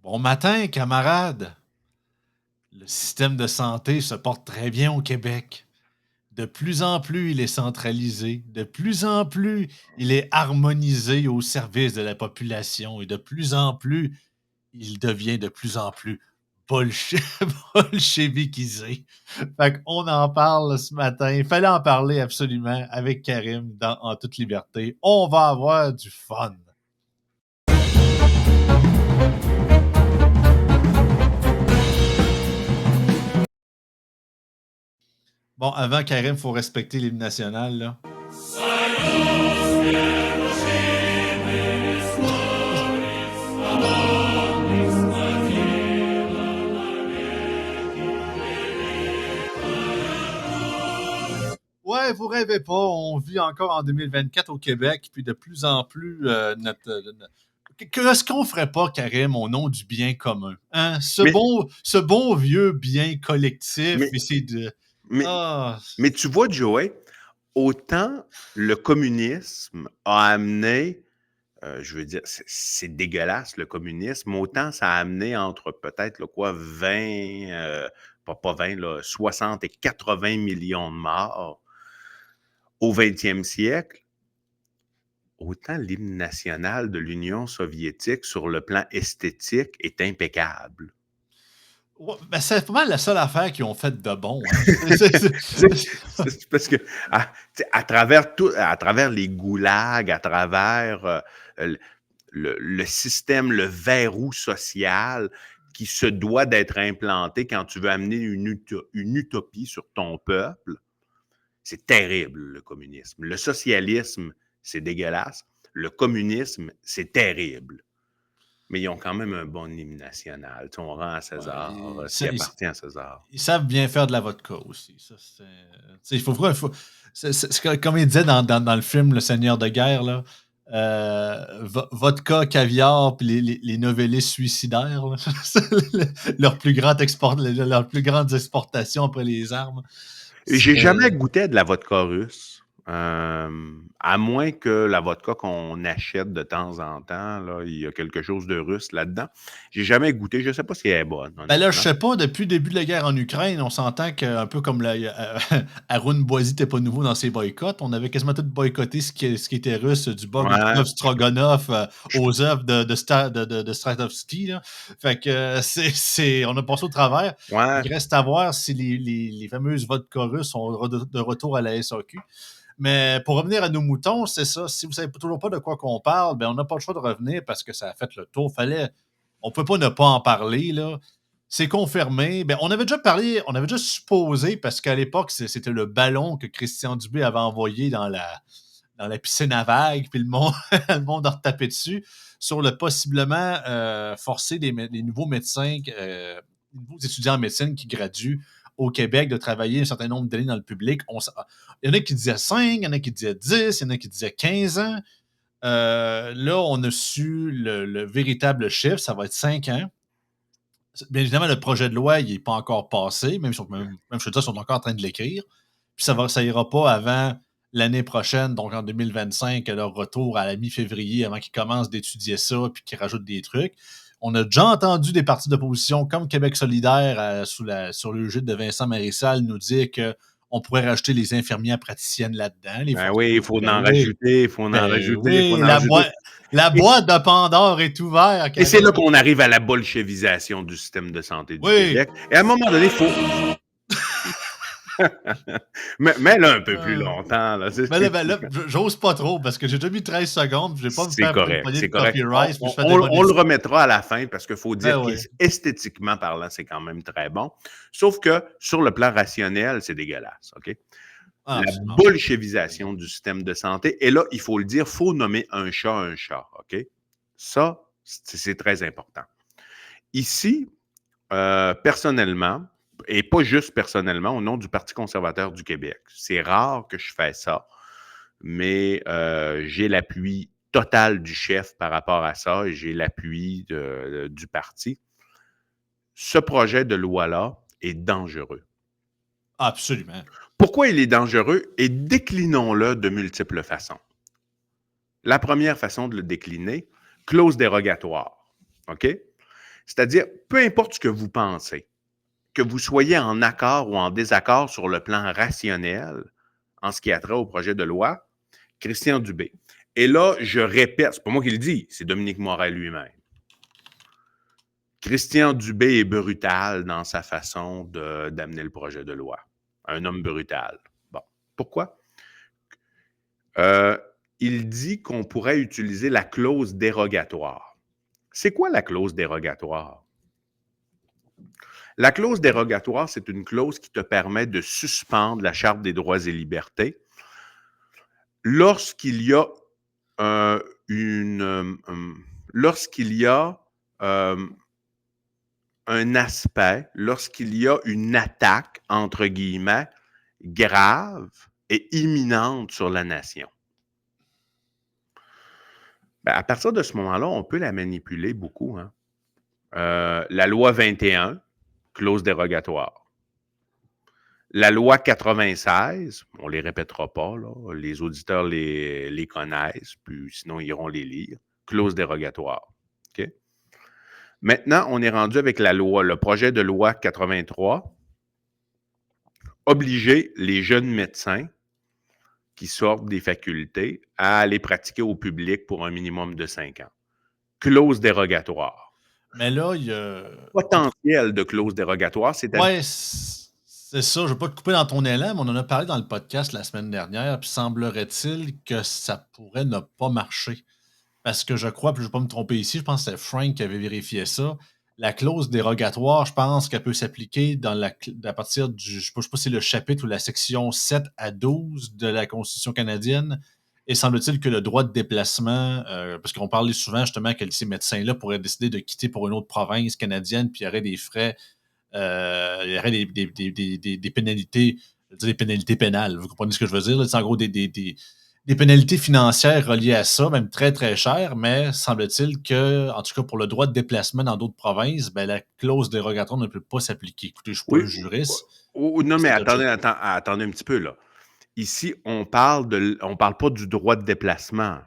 Bon matin, camarades. Le système de santé se porte très bien au Québec. De plus en plus, il est centralisé. De plus en plus, il est harmonisé au service de la population. Et de plus en plus, il devient de plus en plus bolche- bolchevikisé. Fait qu'on en parle ce matin. Il fallait en parler absolument avec Karim en toute liberté. On va avoir du fun. Bon, avant Karim, il faut respecter l'hymne national, là. Ouais, vous rêvez pas, on vit encore en 2024 au Québec, puis de plus en plus, qu'est-ce qu'on ferait pas, Karim, au nom du bien commun? Hein? Mais, Ce bon vieux bien collectif, mais, essayer de. mais, Ah, mais tu vois, Joey, autant le communisme a amené, je veux dire, c'est dégueulasse le communisme, autant ça a amené entre peut-être là, quoi, 20, pas 20, là, 60 et 80 millions de morts au 20e siècle, autant l'hymne national de l'Union soviétique sur le plan esthétique est impeccable. ouais, ben, c'est pas mal la seule affaire qu'ils ont fait de bon. Hein? C'est c'est parce que à travers les goulags, à travers le système, le verrou social qui se doit d'être implanté quand tu veux amener une utopie sur ton peuple, c'est terrible, le communisme. Le socialisme, c'est dégueulasse. Le communisme, c'est terrible. Mais ils ont quand même un bon hymne national. Tu sais, on rend à Ouais, César ce qui appartient à César. ils savent bien faire de la vodka aussi. Ça, c'est, tu sais, comme il disait dans le film Le Seigneur de guerre, là, vodka, caviar, puis les novellistes suicidaires, là. Leur plus grande exportation après les armes. J'ai C'est, jamais goûté à de la vodka russe, à moins que la vodka qu'on achète de temps en temps, là, il y a quelque chose de russe là-dedans. J'ai jamais goûté, je sais pas si elle est bonne, ben là, je honnêtement. sais pas, depuis le début de la guerre en Ukraine, on s'entend qu'un peu comme Haroun Boisy n'était pas nouveau dans ses boycotts, on avait quasiment tout boycotté ce qui était russe, du Ouais, Borislav Stroganov aux œuvres de Stratovski. Là. Fait que on a passé au travers. ouais, Il reste à voir si les fameuses vodkas russes sont de retour à la SAQ. Mais pour revenir à nos moutons, c'est ça. Si vous savez toujours pas de quoi qu'on parle, ben on n'a pas le choix de revenir parce que ça a fait le tour. On peut pas ne pas en parler, là. C'est confirmé. Ben, on avait déjà parlé, on avait déjà supposé, parce qu'à l'époque, c'était le ballon que Christian Dubé avait envoyé dans la piscine à vagues, puis le monde, le monde a retapé dessus, sur le possiblement forcer les nouveaux médecins, les nouveaux étudiants en médecine qui graduent au Québec de travailler un certain nombre d'années dans le public. Il y en a qui disaient 5, il y en a qui disaient 10, il y en a qui disaient 15 ans. Là, on a su le véritable chiffre, ça va être 5 ans. Bien évidemment, le projet de loi, il n'est pas encore passé, même je te dis, ils sont encore en train de l'écrire. Puis ça ira pas avant l'année prochaine, donc en 2025, à leur retour à la mi-février, avant qu'ils commencent d'étudier ça puis qu'ils rajoutent des trucs. On a déjà entendu des partis d'opposition comme Québec solidaire sur le gîte de Vincent Marissal nous dire qu'on pourrait rajouter les infirmières praticiennes là-dedans, les ben oui, il forces. faut Ben en oui, rajouter, il faut en ben rajouter, il faut oui, en rajouter. la Et, boîte de Pandore est ouverte, et c'est là Karim. qu'on arrive à la bolchevisation du système de santé du Oui. Québec. Et à un moment donné, il faut... mais là, un peu plus Euh, longtemps, là. ben là, j'ose pas trop parce que j'ai déjà mis 13 secondes. Je vais pas me C'est faire une correct, poignée c'est de correct. On, copyright puis je on- fais on- on le démonétiser. remettra à la fin parce qu'il faut Ben dire oui. qu'esthétiquement parlant, c'est quand même très bon. Sauf que sur le plan rationnel, c'est dégueulasse. OK? Ah, La absolument pas. bolchevisation du système de santé. Et là, il faut le dire, il faut nommer un chat un chat. OK? Ça, c'est très important. Ici, personnellement, et pas juste personnellement, au nom du Parti conservateur du Québec, c'est rare que je fais ça, mais j'ai l'appui total du chef par rapport à ça et j'ai l'appui du parti. Ce projet de loi-là est dangereux. Absolument. Pourquoi il est dangereux? Et déclinons-le de multiples façons. La première façon de le décliner, clause dérogatoire. OK? C'est-à-dire, peu importe ce que vous pensez, que vous soyez en accord ou en désaccord sur le plan rationnel en ce qui a trait au projet de loi, Christian Dubé. Et là, je répète, c'est pas moi qui le dis, c'est Dominique Moret lui-même. Christian Dubé est brutal dans sa façon d'amener le projet de loi. Un homme brutal. Bon. Pourquoi? Il dit qu'on pourrait utiliser la clause dérogatoire. C'est quoi la clause dérogatoire? La clause dérogatoire, c'est une clause qui te permet de suspendre la Charte des droits et libertés lorsqu'il y a lorsqu'il y a un aspect, lorsqu'il y a une attaque, entre guillemets, grave et imminente sur la nation. Ben, à partir de ce moment-là, on peut la manipuler beaucoup. Hein? La loi 21, clause dérogatoire. La loi 96, on ne les répétera pas, là, les auditeurs les connaissent, puis sinon ils iront les lire, clause dérogatoire. Okay? Maintenant, on est rendu avec la loi, le projet de loi 83, obliger les jeunes médecins qui sortent des facultés à aller pratiquer au public pour un minimum de 5 ans. Clause dérogatoire. Mais là, il y a. Potentiel de clause dérogatoire, c'est-à-dire. Ouais, c'est ça. Je ne veux pas te couper dans ton élan, mais on en a parlé dans le podcast la semaine dernière, puis semblerait-il que ça pourrait ne pas marcher. Parce que je crois, puis je ne vais pas me tromper ici, je pense que c'est Frank qui avait vérifié ça. La clause dérogatoire, je pense qu'elle peut s'appliquer à partir du, je ne sais pas si c'est le chapitre ou la section 7 à 12 de la Constitution canadienne. Et semble-t-il que le droit de déplacement, parce qu'on parlait souvent justement que ces médecins-là pourraient décider de quitter pour une autre province canadienne, puis il y aurait des frais, il y aurait des pénalités, je veux dire des pénalités pénales. Vous comprenez ce que je veux dire? Là? C'est en gros des pénalités financières reliées à ça, même très, très chères, mais semble-t-il que, en tout cas pour le droit de déplacement dans d'autres provinces, ben, la clause dérogatoire ne peut pas s'appliquer. Écoutez, je ne suis pas Oui, un juriste. non, mais C'est de attendez, checker. attendez un petit peu, là. Ici, on parle pas du droit de déplacement.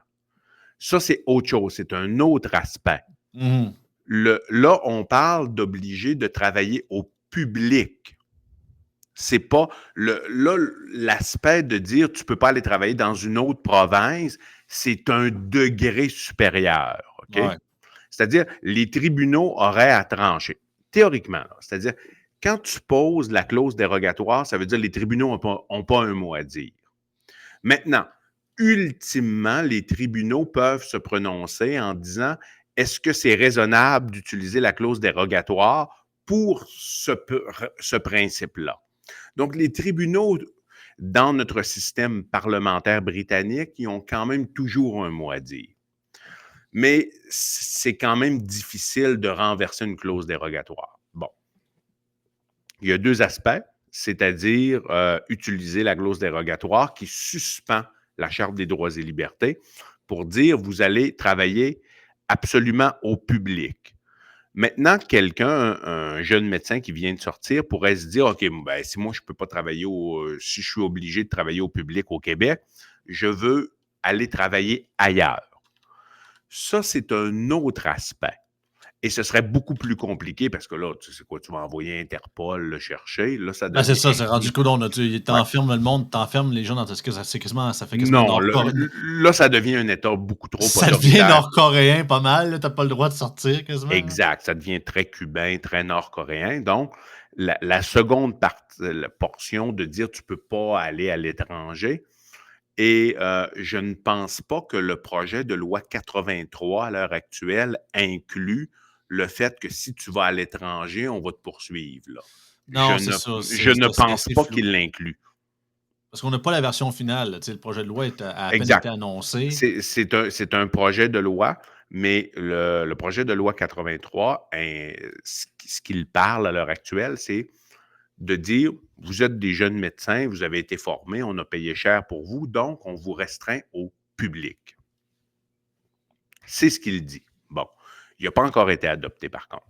Ça, c'est autre chose, c'est un autre aspect. Mhm. Là, on parle d'obliger de travailler au public. C'est pas là, l'aspect de dire tu peux pas aller travailler dans une autre province, c'est un degré supérieur. OK? Ouais. C'est-à-dire, les tribunaux auraient à trancher. Théoriquement, là. C'est-à-dire, quand tu poses la clause dérogatoire, ça veut dire que les tribunaux n'ont pas un mot à dire. Maintenant, ultimement, les tribunaux peuvent se prononcer en disant est-ce que c'est raisonnable d'utiliser la clause dérogatoire pour ce principe-là? Donc, les tribunaux, dans notre système parlementaire britannique, ils ont quand même toujours un mot à dire. Mais c'est quand même difficile de renverser une clause dérogatoire. Bon. Il y a deux aspects, c'est-à-dire utiliser la clause dérogatoire qui suspend la Charte des droits et libertés pour dire vous allez travailler absolument au public. Maintenant, quelqu'un, un jeune médecin qui vient de sortir, pourrait se dire, OK, ben, si moi, je ne peux pas travailler si je suis obligé de travailler au public au Québec, je veux aller travailler ailleurs. Ça, c'est un autre aspect. Et ce serait beaucoup plus compliqué parce que là, tu sais quoi, tu vas envoyer Interpol le chercher. Là, ça Ben, c'est devient. ça, c'est rendu coudonc. Là, tu Ouais. t'enfermes le monde, t'enfermes les gens dans ça, ça fait quasiment Non, là, ça devient un État beaucoup trop ça devient autoritaire. nord-coréen pas mal. T'as pas le droit de sortir quasiment. Exact. Ça devient très cubain, très nord-coréen. Donc, la seconde la portion de dire tu ne peux pas aller à l'étranger. Et je ne pense pas que le projet de loi 83 à l'heure actuelle inclut le fait que si tu vas à l'étranger, on va te poursuivre. Là. Non, c'est ça. Je ne C'est pense assez pas flou. qu'il l'inclut. Parce qu'on n'a pas la version finale. Là. Le projet de loi a à peine été Exact. annoncé. C'est un projet de loi, mais le projet de loi 83, ce qu'il parle à l'heure actuelle, c'est de dire, vous êtes des jeunes médecins, vous avez été formés, on a payé cher pour vous, donc on vous restreint au public. C'est ce qu'il dit. Bon, il n'a pas encore été adopté par contre.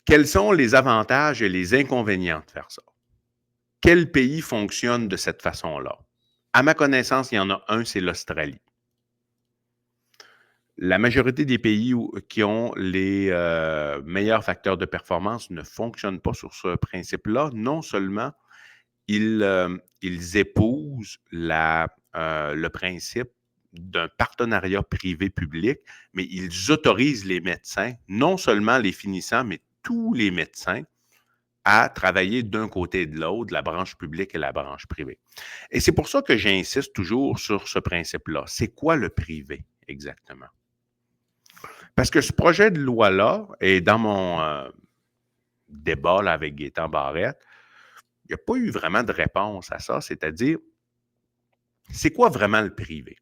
Quels sont les avantages et les inconvénients de faire ça? Quel pays fonctionne de cette façon-là? À ma connaissance, il y en a un, c'est l'Australie. la majorité des pays qui ont les meilleurs facteurs de performance ne fonctionnent pas sur ce principe-là. Non seulement ils épousent le principe d'un partenariat privé-public, mais ils autorisent les médecins, non seulement les finissants, mais tous les médecins, à travailler d'un côté et de l'autre, la branche publique et la branche privée. Et c'est pour ça que j'insiste toujours sur ce principe-là. C'est quoi le privé exactement? Parce que ce projet de loi-là, et dans mon débat là, avec Gaétan Barrette, il n'y a pas eu vraiment de réponse à ça, c'est-à-dire, c'est quoi vraiment le privé?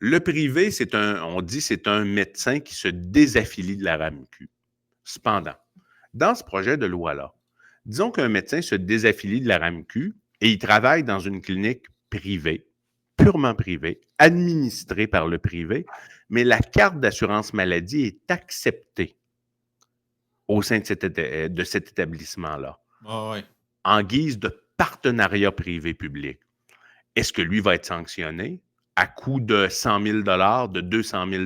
Le privé, on dit c'est un médecin qui se désaffilie de la RAMQ. Cependant, dans ce projet de loi-là, disons qu'un médecin se désaffilie de la RAMQ et il travaille dans une clinique privée, purement privée, administrée par le privé, mais la carte d'assurance maladie est acceptée au sein de cet établissement-là, Ah ouais. en guise de partenariat privé-public. Est-ce que lui va être sanctionné à coût de 100 000 de 200 000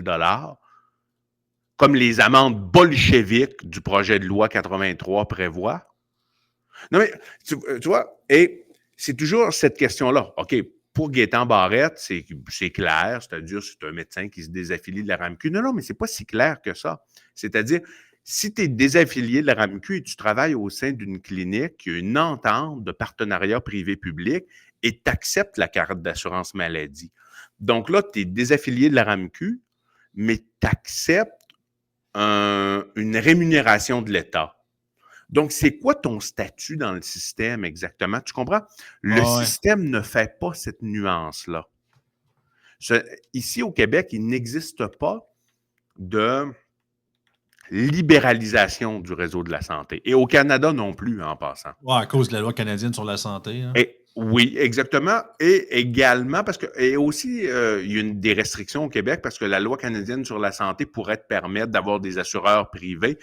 comme les amendes bolcheviques du projet de loi 83 prévoient? Non, mais tu vois, et c'est toujours cette question-là. OK, pour Gaétan Barrette, c'est clair, c'est-à-dire c'est un médecin qui se désaffilie de la RAMQ. Non, mais c'est pas si clair que ça. C'est-à-dire, si tu es désaffilié de la RAMQ et tu travailles au sein d'une clinique qui a une entente de partenariat privé-public et tu acceptes la carte d'assurance maladie. Donc là, tu es désaffilié de la RAMQ, mais tu acceptes une rémunération de l'État. Donc, c'est quoi ton statut dans le système exactement? Tu comprends? Le Ah ouais. système ne fait pas cette nuance-là. Ici, au Québec, il n'existe pas de libéralisation du réseau de la santé. Et au Canada non plus, en passant. Ouais, à cause de la loi canadienne sur la santé. Hein. Et, oui, exactement. Et également, et aussi, il y a des restrictions au Québec parce que la loi canadienne sur la santé pourrait te permettre d'avoir des assureurs privés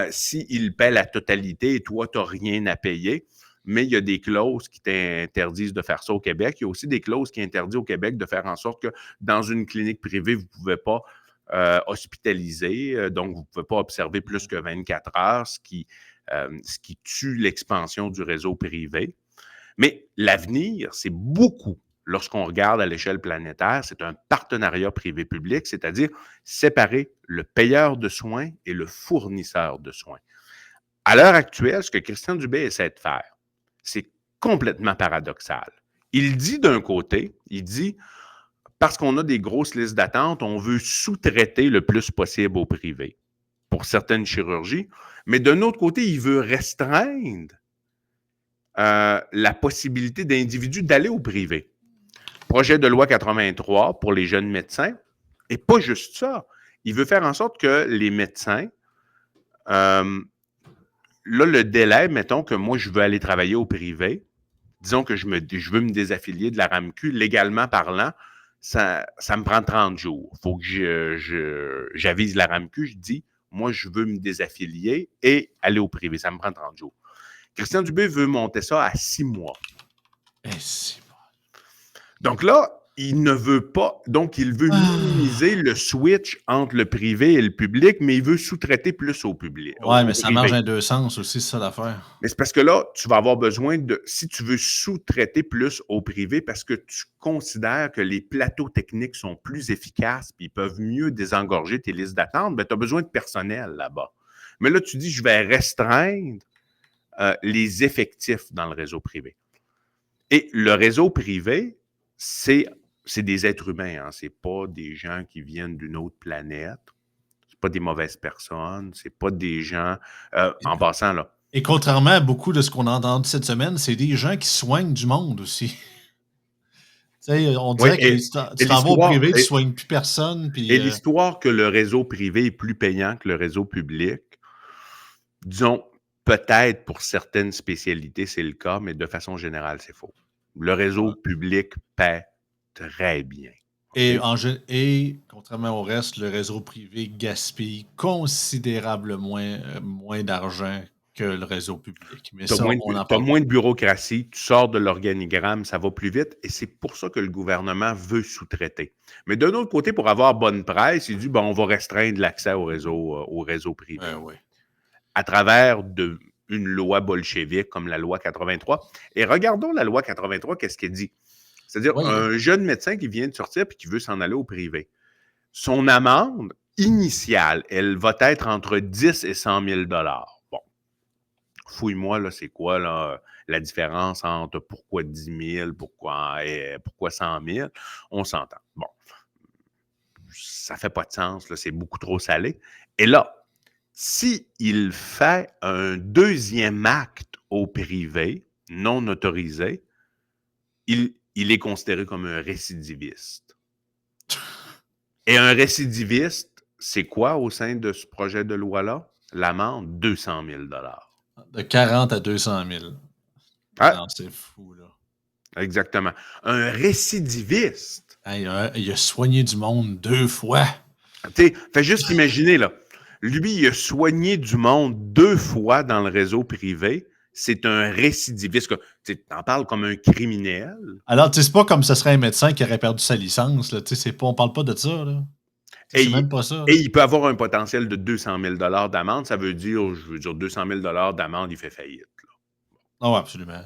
s'ils paient la totalité et toi, tu n'as rien à payer. Mais il y a des clauses qui t'interdisent de faire ça au Québec. Il y a aussi des clauses qui interdisent au Québec de faire en sorte que dans une clinique privée, vous ne pouvez pas hospitaliser, donc vous ne pouvez pas observer plus que 24 heures, ce qui tue l'expansion du réseau privé. Mais l'avenir, c'est beaucoup, lorsqu'on regarde à l'échelle planétaire, c'est un partenariat privé-public, c'est-à-dire séparer le payeur de soins et le fournisseur de soins. À l'heure actuelle, ce que Christian Dubé essaie de faire, c'est complètement paradoxal. Il dit d'un côté, parce qu'on a des grosses listes d'attente, on veut sous-traiter le plus possible au privé pour certaines chirurgies, mais d'un autre côté, il veut restreindre la possibilité d'individus d'aller au privé. Projet de loi 83 pour les jeunes médecins. Et pas juste ça. Il veut faire en sorte que les médecins, là, le délai, mettons que moi, je veux aller travailler au privé, disons que je veux me désaffilier de la RAMQ, légalement parlant, ça me prend 30 jours. Il faut que j'avise la RAMQ, je dis, moi, je veux me désaffilier et aller au privé. Ça me prend 30 jours. Christian Dubé veut monter ça à 6 mois. Donc là, il ne veut pas, donc il veut minimiser le switch entre le privé et le public, mais il veut sous-traiter plus au public. Ouais, mais Au ça privé. marche dans deux sens aussi, c'est ça l'affaire. Mais c'est parce que là, tu vas avoir besoin si tu veux sous-traiter plus au privé, parce que tu considères que les plateaux techniques sont plus efficaces puis ils peuvent mieux désengorger tes listes d'attente, ben, tu as besoin de personnel là-bas. Mais là, tu dis, je vais restreindre les effectifs dans le réseau privé. Et le réseau privé, c'est des êtres humains, hein. C'est pas des gens qui viennent d'une autre planète. C'est pas des mauvaises personnes. C'est pas des gens... en passant, là. Et contrairement à beaucoup de ce qu'on a entendu cette semaine, c'est des gens qui soignent du monde aussi. Tu sais, on dirait que tu t'en vas au privé, tu soignes plus personne. Puis, et l'histoire que le réseau privé est plus payant que le réseau public, disons, peut-être pour certaines spécialités, c'est le cas, mais de façon générale, c'est faux. Le réseau public paie très bien. Et, et contrairement au reste, le réseau privé gaspille considérablement moins d'argent que le réseau public. Mais Tu ça, on n'en as parle pas. moins de bureaucratie, tu sors de l'organigramme, ça va plus vite et c'est pour ça que le gouvernement veut sous-traiter. Mais d'un autre côté, pour avoir bonne presse, il dit bon, on va restreindre l'accès au réseau privé Oui. à travers une loi bolchevique comme la loi 83. Et regardons la loi 83, qu'est-ce qu'elle dit? C'est-à-dire Oui. un jeune médecin qui vient de sortir et qui veut s'en aller au privé. Son amende initiale, elle va être entre 10 et 100 000 Bon, fouille-moi, là, c'est quoi là, la différence entre pourquoi 10 000, pourquoi 100 000? On s'entend. Bon, ça fait pas de sens, là, c'est beaucoup trop salé. Et là, s'il fait un deuxième acte au privé, non autorisé, il est considéré comme un récidiviste. Et un récidiviste, c'est quoi au sein de ce projet de loi-là? L'amende, 200 000 De 40 à 200 000. Ah, Non, c'est fou, là. exactement. Un récidiviste. Hey, il a soigné du monde 2 fois. Tu sais, fais juste imaginer, là. Lui, il a soigné du monde 2 fois dans le réseau privé. C'est un récidiviste. Tu en parles comme un criminel. Alors, tu sais, c'est pas comme ce serait un médecin qui aurait perdu sa licence, là. Tu sais, on parle pas de ça, là. C'est même pas ça, Et là. il peut avoir un potentiel de 200 000 d'amende. Ça veut dire, 200 000 d'amende, il fait faillite. Là. Ah, ouais, absolument.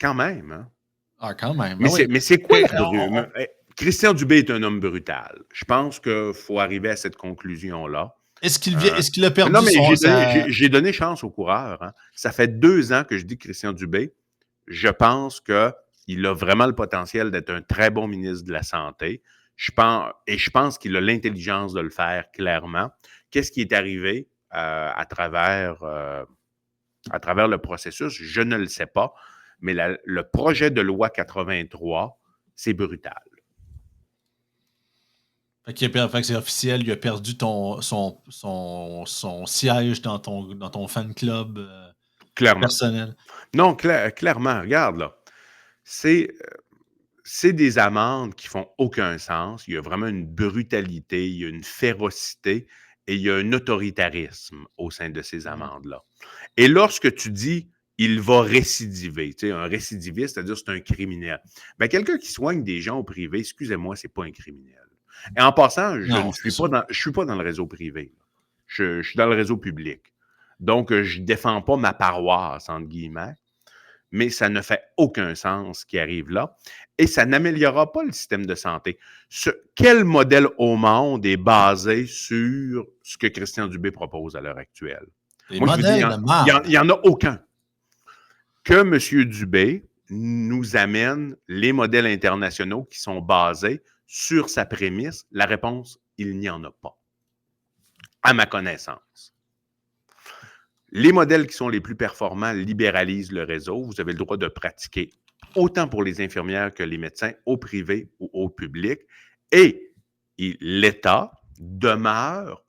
Quand même, hein? Ah, quand même. Mais Ben oui. c'est quoi la On- Christian Dubé est un homme brutal. Je pense qu'il faut arriver à cette conclusion-là. Est-ce qu'il a Non, perdu mais sa... j'ai donné chance aux coureurs. Hein. Ça fait 2 ans que je dis Christian Dubé. Je pense qu'il a vraiment le potentiel d'être un très bon ministre de la Santé. Je pense qu'il a l'intelligence de le faire clairement. Qu'est-ce qui est arrivé à travers le processus? Je ne le sais pas. Mais le projet de loi 83, c'est brutal. Fait que c'est officiel, il a perdu son siège dans ton fan club Clairement. personnel. Non, clairement, regarde là. C'est des amendes qui font aucun sens. Il y a vraiment une brutalité, il y a une férocité et il y a un autoritarisme au sein de ces amendes-là. Et lorsque tu dis il va récidiver, tu sais, un récidiviste, c'est-à-dire c'est un criminel. Bien, quelqu'un qui soigne des gens au privé, excusez-moi, c'est pas un criminel. Et en passant, je ne suis pas dans le réseau privé. Je suis dans le réseau public. Donc, je ne défends pas ma paroisse, entre guillemets, mais ça ne fait aucun sens ce qui arrive là. Et ça n'améliorera pas le système de santé. Quel modèle au monde est basé sur ce que Christian Dubé propose à l'heure actuelle? Les Moi, je vous dis, modèles de marde. il n'y en a aucun. Que M. Dubé nous amène les modèles internationaux qui sont basés sur sa prémisse, la réponse, il n'y en a pas, à ma connaissance. Les modèles qui sont les plus performants libéralisent le réseau. Vous avez le droit de pratiquer autant pour les infirmières que les médecins, au privé ou au public. Et l'État demeure,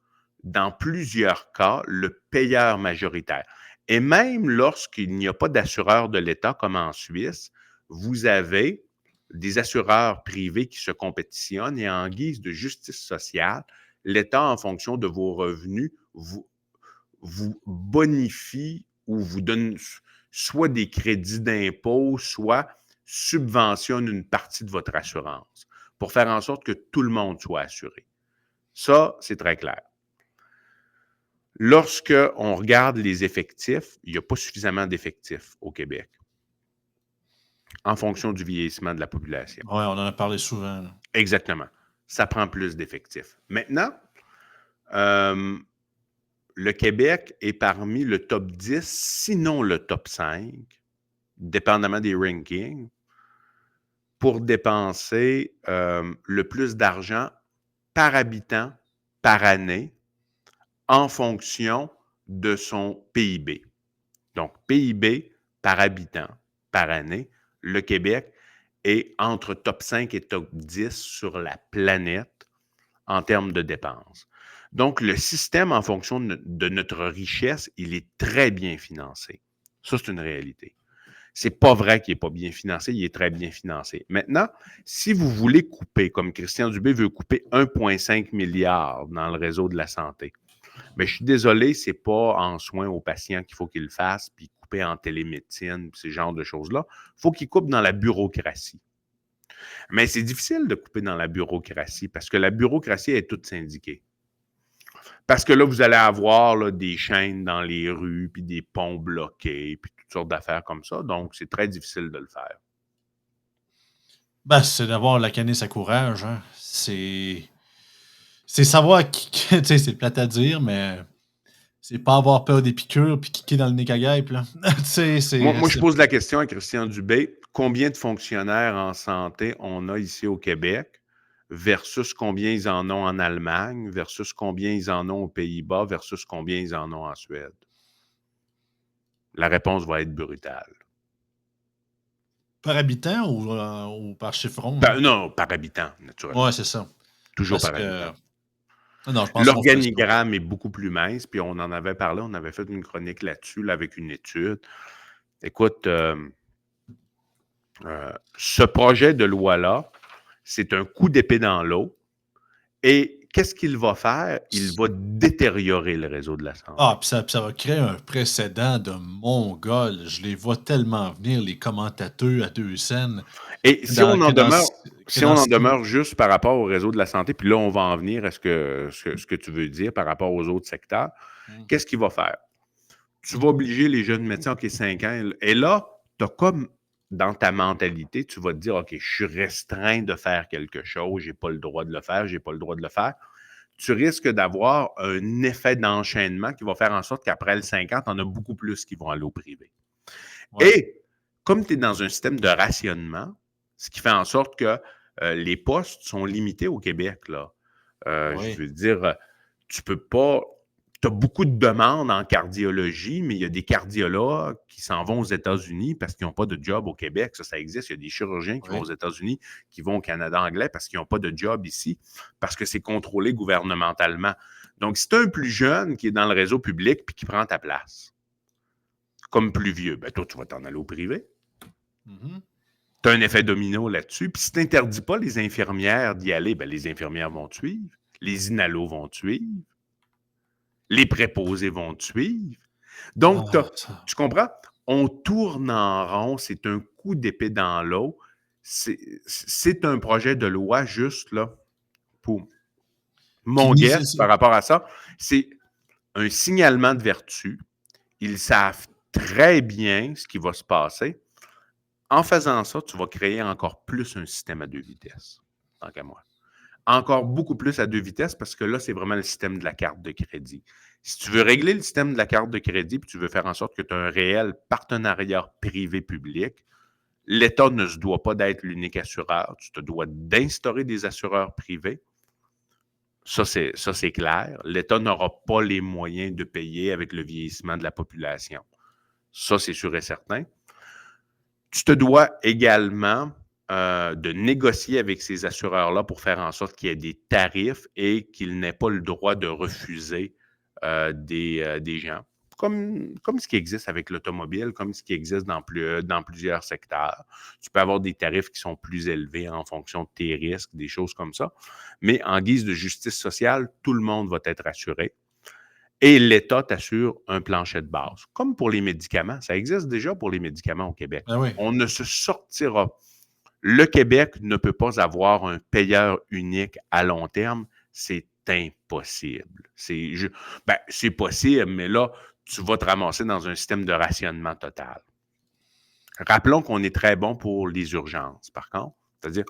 dans plusieurs cas, le payeur majoritaire. Et même lorsqu'il n'y a pas d'assureur de l'État, comme en Suisse, vous avez des assureurs privés qui se compétitionnent et en guise de justice sociale, l'État, en fonction de vos revenus, vous bonifie ou vous donne soit des crédits d'impôt, soit subventionne une partie de votre assurance pour faire en sorte que tout le monde soit assuré. Ça, c'est très clair. Lorsqu'on regarde les effectifs, il n'y a pas suffisamment d'effectifs au Québec en fonction du vieillissement de la population. Oui, on en a parlé souvent. Là. Exactement. Ça prend plus d'effectifs. Maintenant, le Québec est parmi le top 10, sinon le top 5, dépendamment des rankings, pour dépenser le plus d'argent par habitant par année en fonction de son PIB. Donc, PIB par habitant par année, le Québec est entre top 5 et top 10 sur la planète en termes de dépenses. Donc, le système, en fonction de notre richesse, il est très bien financé. Ça, c'est une réalité. C'est pas vrai qu'il n'est pas bien financé, il est très bien financé. Maintenant, si vous voulez couper, comme Christian Dubé veut couper 1,5 milliard dans le réseau de la santé, Mais je suis désolé, c'est pas en soins aux patients qu'il faut qu'il le fasse, puis couper en télémédecine, puis ces genres de choses-là. Il faut qu'il coupe dans la bureaucratie. Mais c'est difficile de couper dans la bureaucratie parce que la bureaucratie est toute syndiquée. Parce que là, vous allez avoir là, des chaînes dans les rues, puis des ponts bloqués, puis toutes sortes d'affaires comme ça. Donc, c'est très difficile de le faire. Ben, c'est d'avoir la canisse à courage, hein. C'est savoir tu sais, c'est plate à dire, mais c'est pas avoir peur des piqûres puis kicker dans le nez à guêpe, là. Tu sais, Moi, je pose la question à Christian Dubé. Combien de fonctionnaires en santé on a ici au Québec versus combien ils en ont en Allemagne, versus combien ils en ont aux Pays-Bas, versus combien ils en ont en Suède? La réponse va être brutale. par habitant ou par chiffron, là? Non, par habitant, Ouais, naturellement. c'est ça. Toujours Parce par que habitant. non, je pense qu'on ferait ça. L'organigramme est beaucoup plus mince, puis on en avait parlé, on avait fait une chronique là-dessus, là, avec une étude. Écoute, ce projet de loi-là, c'est un coup d'épée dans l'eau. Et qu'est-ce qu'il va faire? Il va détériorer le réseau de la Ah, santé. puis ça va créer un précédent de mongol. Je les vois tellement venir, les commentateurs à 2 scènes, Et que dans que dans que si on dans en demeure juste par rapport au réseau de la santé, puis là, on va en venir à ce que tu veux dire par rapport aux autres secteurs, mmh. qu'est-ce qu'il va faire? Tu vas obliger les jeunes médecins, OK, 5 ans, et là, tu as comme dans ta mentalité, tu vas te dire, OK, je suis restreint de faire quelque chose, j'ai pas le droit de le faire, j'ai pas le droit de le faire. Tu risques d'avoir un effet d'enchaînement qui va faire en sorte qu'après le 50, on a beaucoup plus qui vont aller au privé. Ouais. Et comme tu es dans un système de rationnement, ce qui fait en sorte que les postes sont limités au Québec, là. Je Oui. veux dire, tu peux pas. Tu as beaucoup de demandes en cardiologie, mais il y a des cardiologues qui s'en vont aux États-Unis parce qu'ils n'ont pas de job au Québec. Ça existe. Il y a des chirurgiens qui vont aux Oui. États-Unis, qui vont au Canada anglais parce qu'ils n'ont pas de job ici, parce que c'est contrôlé gouvernementalement. Donc, si tu as un plus jeune qui est dans le réseau public puis qui prend ta place, comme plus vieux, ben toi, tu vas t'en aller au privé. Mmh. Tu as un effet domino là-dessus. Puis si tu n'interdis pas les infirmières d'y aller, ben les infirmières vont te suivre, les inalos vont te suivre, les préposés vont te suivre. Donc, Ah, ça tu comprends? On tourne en rond, c'est un coup d'épée dans l'eau. C'est un projet de loi juste là pour qui mon nie guess par rapport à ça. C'est un signalement de vertu. Ils savent très bien ce qui va se passer. En faisant ça, tu vas créer encore plus un système à 2 vitesses, tant qu'à moi. Encore beaucoup plus à 2 vitesses parce que là, c'est vraiment le système de la carte de crédit. Si tu veux régler le système de la carte de crédit puis tu veux faire en sorte que tu as un réel partenariat privé-public, l'État ne se doit pas d'être l'unique assureur. Tu te dois d'instaurer des assureurs privés. Ça, c'est clair. L'État n'aura pas les moyens de payer avec le vieillissement de la population. Ça, c'est sûr et certain. Tu te dois également de négocier avec ces assureurs-là pour faire en sorte qu'il y ait des tarifs et qu'ils n'aient pas le droit de refuser des gens. Comme ce qui existe avec l'automobile, comme ce qui existe dans plusieurs secteurs. Tu peux avoir des tarifs qui sont plus élevés en fonction de tes risques, des choses comme ça. Mais en guise de justice sociale, tout le monde va être assuré. Et l'État t'assure un plancher de base. Comme pour les médicaments. Ça existe déjà pour les médicaments au Québec. ben oui. On ne se sortira. Le Québec ne peut pas avoir un payeur unique à long terme. C'est impossible. C'est possible, mais là, tu vas te ramasser dans un système de rationnement total. Rappelons qu'on est très bon pour les urgences, par contre. C'est-à-dire,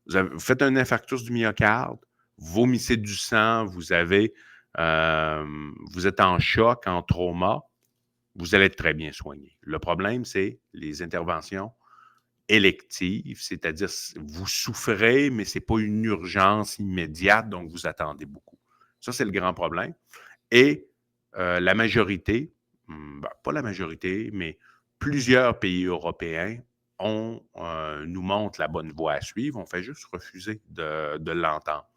vous faites un infarctus du myocarde, vous vomissez du sang, vous êtes en choc, en trauma, vous allez être très bien soigné. Le problème, c'est les interventions électives, c'est-à-dire vous souffrez, mais ce n'est pas une urgence immédiate, donc vous attendez beaucoup. Ça, c'est le grand problème. Et la majorité, pas la majorité, mais plusieurs pays européens nous montrent la bonne voie à suivre. On fait juste refuser de l'entendre.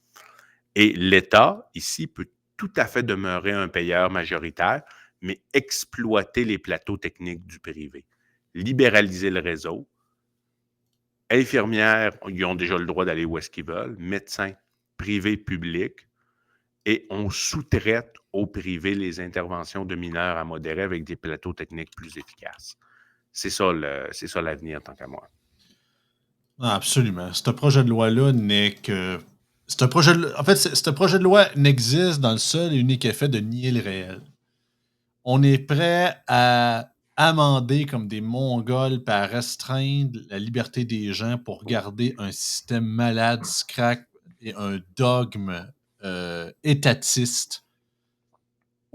Et l'État, ici, peut tout à fait demeurer un payeur majoritaire, mais exploiter les plateaux techniques du privé. Libéraliser le réseau. Infirmières, ils ont déjà le droit d'aller où est-ce qu'ils veulent. Médecins, privés, publics. et on sous-traite au privé les interventions de mineurs à modérés avec des plateaux techniques plus efficaces. C'est ça l'avenir, tant qu'à moi. Ah, absolument. Ce projet de loi-là n'est que. En fait, ce projet de loi n'existe dans le seul et unique effet de nier le réel. On est prêt à amender comme des Mongols puis à restreindre la liberté des gens pour garder un système malade, scrack et un dogme étatiste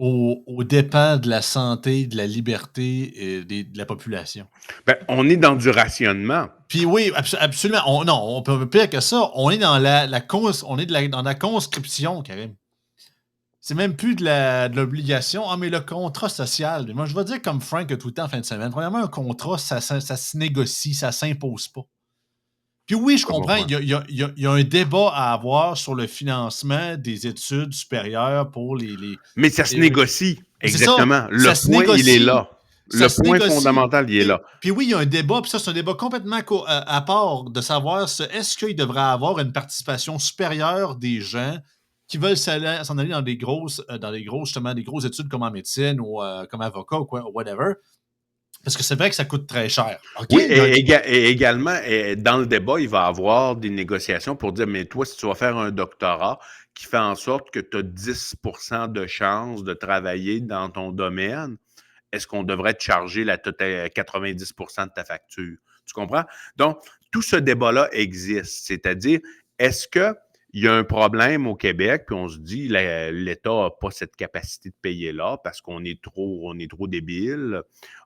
aux dépens de la santé, de la liberté et de la population. Ben, on est dans du rationnement. Puis oui, absolument. Non, on peut pire que ça. On est dans dans la conscription, Karim. C'est même plus de l'obligation. Ah, mais le contrat social. Moi, je vais dire comme Frank a tout le temps en fin de semaine. Premièrement, un contrat, ça se négocie, ça s'impose pas. Puis oui, je comprends, il y a un débat à avoir sur le financement des études supérieures pour Mais ça se négocie, exactement. Ça Le point, il est là. Le point fondamental, il est là. Puis oui, il y a un débat, puis ça, c'est un débat complètement à part de savoir est-ce qu'il devrait avoir une participation supérieure des gens qui veulent s'en aller dans des grosses, justement, des grosses études comme en médecine ou comme avocat ou quoi, whatever. Parce que c'est vrai que ça coûte très cher. Okay? Oui, et également, dans le débat, il va y avoir des négociations pour dire, mais toi, si tu vas faire un doctorat qui fait en sorte que tu as 10% de chances de travailler dans ton domaine, est-ce qu'on devrait te charger 90% de ta facture? Tu comprends? Donc, tout ce débat-là existe. C'est-à-dire, est-ce qu'il y a un problème au Québec, puis on se dit, l'État n'a pas cette capacité de payer là parce qu'on est trop débile,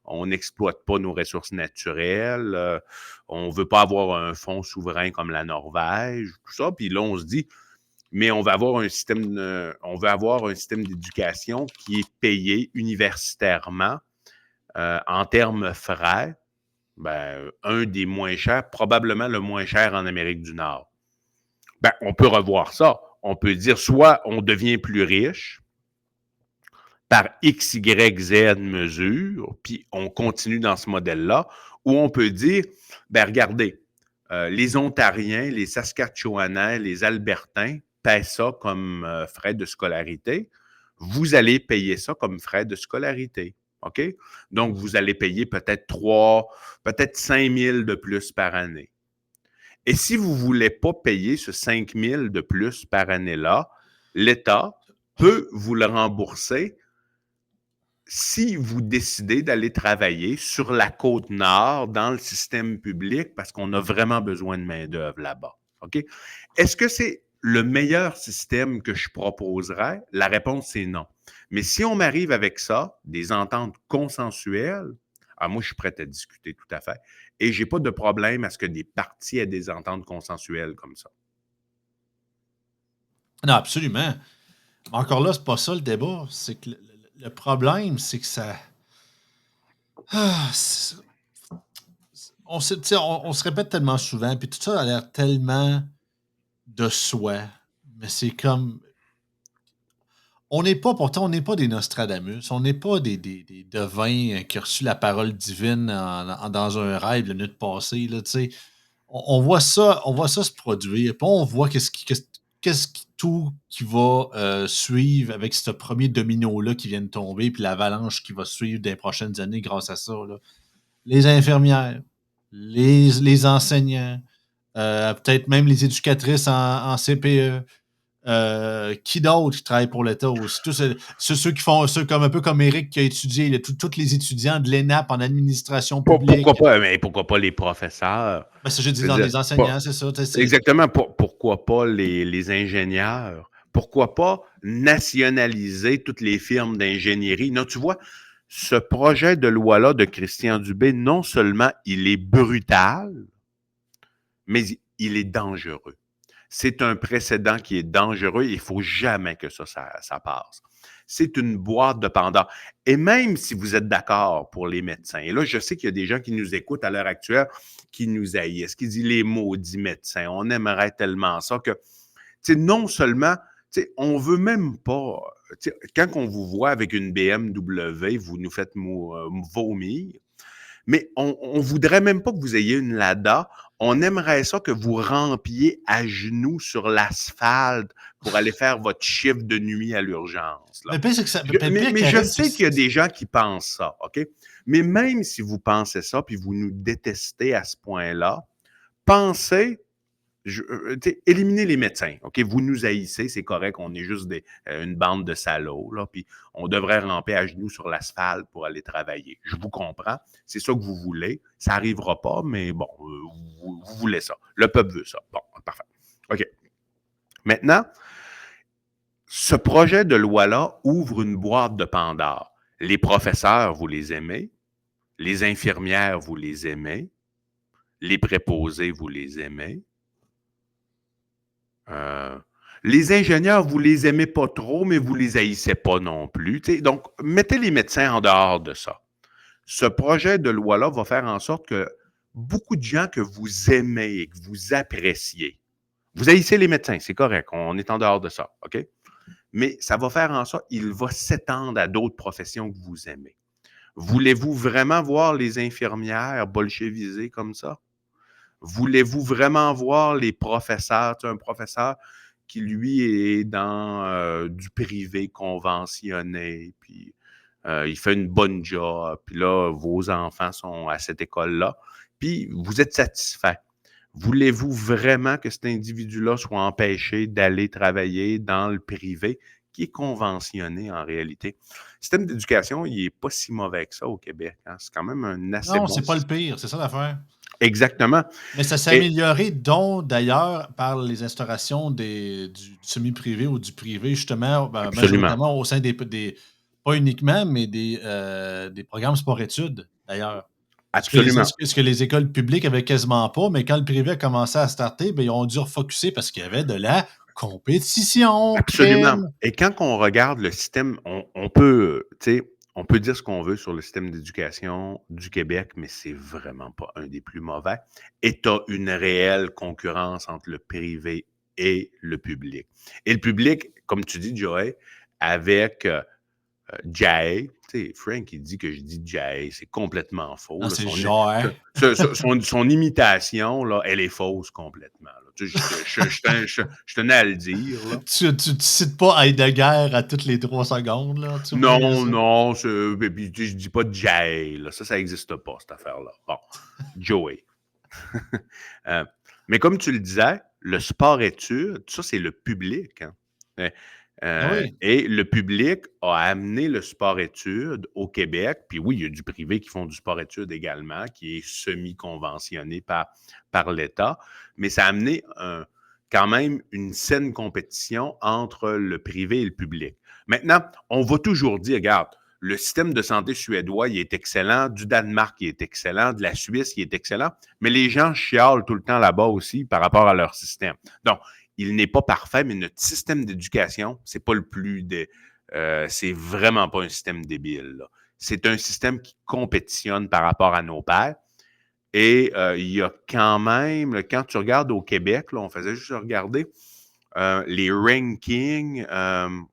on n'exploite pas nos ressources naturelles, on ne veut pas avoir un fonds souverain comme la Norvège, tout ça. Puis là, on se dit, mais on va avoir un système d'éducation qui est payé universitairement en termes frais, ben, un des moins chers, probablement le moins cher en Amérique du Nord. Ben, on peut revoir ça. On peut dire soit on devient plus riche par X, Y, Z mesures, puis on continue dans ce modèle-là, ou on peut dire, ben regardez, les Ontariens, les Saskatchewanais, les Albertains paient ça comme frais de scolarité. Vous allez payer ça comme frais de scolarité. OK? Donc, vous allez payer peut-être 5 000 de plus par année. Et si vous ne voulez pas payer ce 5 000 de plus par année-là, l'État peut vous le rembourser si vous décidez d'aller travailler sur la côte nord dans le système public parce qu'on a vraiment besoin de main-d'œuvre là-bas. OK? Est-ce que c'est le meilleur système que je proposerais? La réponse, c'est non. Mais si on m'arrive avec ça, des ententes consensuelles, moi, je suis prêt à discuter tout à fait. Et je n'ai pas de problème à ce que des partis aient des ententes consensuelles comme ça. Non, absolument. Mais encore là, c'est pas ça le débat. C'est que le problème, c'est que ça. On se répète tellement souvent, puis tout ça a l'air tellement de soi. Mais c'est comme. Pourtant, on n'est pas des Nostradamus, on n'est pas des devins qui ont reçu la parole divine dans un rêve la nuit passée. Là, on voit ça se produire, puis on voit tout qui va suivre avec ce premier domino-là qui vient de tomber, puis l'avalanche qui va suivre des prochaines années grâce à ça. Là. Les infirmières, les enseignants, peut-être même les éducatrices en CPE. Qui d'autre qui travaille pour l'État aussi? Ceux qui font ça comme un peu comme Eric qui a étudié, tous les étudiants de l'ENAP en administration publique. Pourquoi pas les professeurs? Ben, ça, je dis dans les enseignants, c'est ça. Exactement. Pourquoi pas les ingénieurs? Pourquoi pas nationaliser toutes les firmes d'ingénierie? Non, tu vois, ce projet de loi-là de Christian Dubé, non seulement il est brutal, mais il est dangereux. C'est un précédent qui est dangereux. Il ne faut jamais que ça passe. C'est une boîte de Pandore. Et même si vous êtes d'accord pour les médecins, et là, je sais qu'il y a des gens qui nous écoutent à l'heure actuelle qui nous haïssent, qui disent les maudits médecins. On aimerait tellement ça que, non seulement, on ne veut même pas, quand on vous voit avec une BMW, vous nous faites vomir, mais on ne voudrait même pas que vous ayez une Lada. On aimerait ça que vous rampiez à genoux sur l'asphalte pour aller faire votre chiffre de nuit à l'urgence. Là. Mais pire, c'est que ça. Mais je sais qu'il y a des gens qui pensent ça, OK? Mais même si vous pensez ça, puis vous nous détestez à ce point-là, pensez, éliminez les médecins, OK? Vous nous haïssez, c'est correct, on est juste une bande de salauds, là, puis on devrait ramper à genoux sur l'asphalte pour aller travailler. Je vous comprends, c'est ça que vous voulez. Ça n'arrivera pas, mais bon, vous voulez ça. Le peuple veut ça. Bon, parfait. OK. Maintenant, ce projet de loi-là ouvre une boîte de Pandore. Les professeurs, vous les aimez. Les infirmières, vous les aimez. Les préposés, vous les aimez. Les ingénieurs, vous les aimez pas trop, mais vous les haïssez pas non plus. T'sais. Donc, mettez les médecins en dehors de ça. Ce projet de loi-là va faire en sorte que beaucoup de gens que vous aimez et que vous appréciez, vous haïssez les médecins, c'est correct, on est en dehors de ça, OK? Mais ça va faire en sorte qu'il va s'étendre à d'autres professions que vous aimez. Voulez-vous vraiment voir les infirmières bolchevisées comme ça? Voulez-vous vraiment voir les professeurs? Tu sais, un professeur qui, lui, est dans du privé conventionné, puis il fait une bonne job, puis là, vos enfants sont à cette école-là, puis vous êtes satisfait. Voulez-vous vraiment que cet individu-là soit empêché d'aller travailler dans le privé, qui est conventionné en réalité? Le système d'éducation, il n'est pas si mauvais que ça au Québec. Hein? C'est quand même un assez Non, bon c'est pas le système. pire, c'est ça l'affaire. Exactement. Mais ça s'est Et amélioré, dont d'ailleurs par les instaurations du semi-privé ou du privé, justement, absolument. majoritairement au sein pas uniquement, mais des programmes sport-études, d'ailleurs. Absolument. Ce que les écoles publiques avaient quasiment pas, mais quand le privé a commencé à starter, ben, ils ont dû refocuser parce qu'il y avait de la compétition, Absolument. crime. Et quand on regarde le système, on peut, tu sais, on peut dire ce qu'on veut sur le système d'éducation du Québec, mais c'est vraiment pas un des plus mauvais. Et tu as une réelle concurrence entre le privé et le public. Et le public, comme tu dis, Joey, avec Jay, tu sais, Frank, il dit que je dis Jay, c'est complètement faux. Non, Là. c'est genre. Son imitation, là, elle est fausse complètement. Là. Tu sais, je tenais à le dire. Là. Tu cites pas Heidegger à toutes les 3 secondes, là. Tu vois bien Non, ça. non, puis, je dis pas Jay. Là. Ça n'existe pas, cette affaire-là. Bon, Joey. Euh, mais comme tu le disais, le sport-études, ça, c'est le public. Hein. Ah oui. Et le public a amené le sport-études au Québec. Puis oui, il y a du privé qui font du sport-études également, qui est semi-conventionné par l'État. Mais ça a amené quand même une saine compétition entre le privé et le public. Maintenant, on va toujours dire, regarde, le système de santé suédois, il est excellent, du Danemark, il est excellent, de la Suisse, il est excellent, mais les gens chialent tout le temps là-bas aussi par rapport à leur système. Donc, il n'est pas parfait, mais notre système d'éducation, c'est pas le plus c'est vraiment pas un système débile. Là. C'est un système qui compétitionne par rapport à nos pairs. Et il y a quand même, quand tu regardes au Québec, là, on faisait juste regarder les rankings,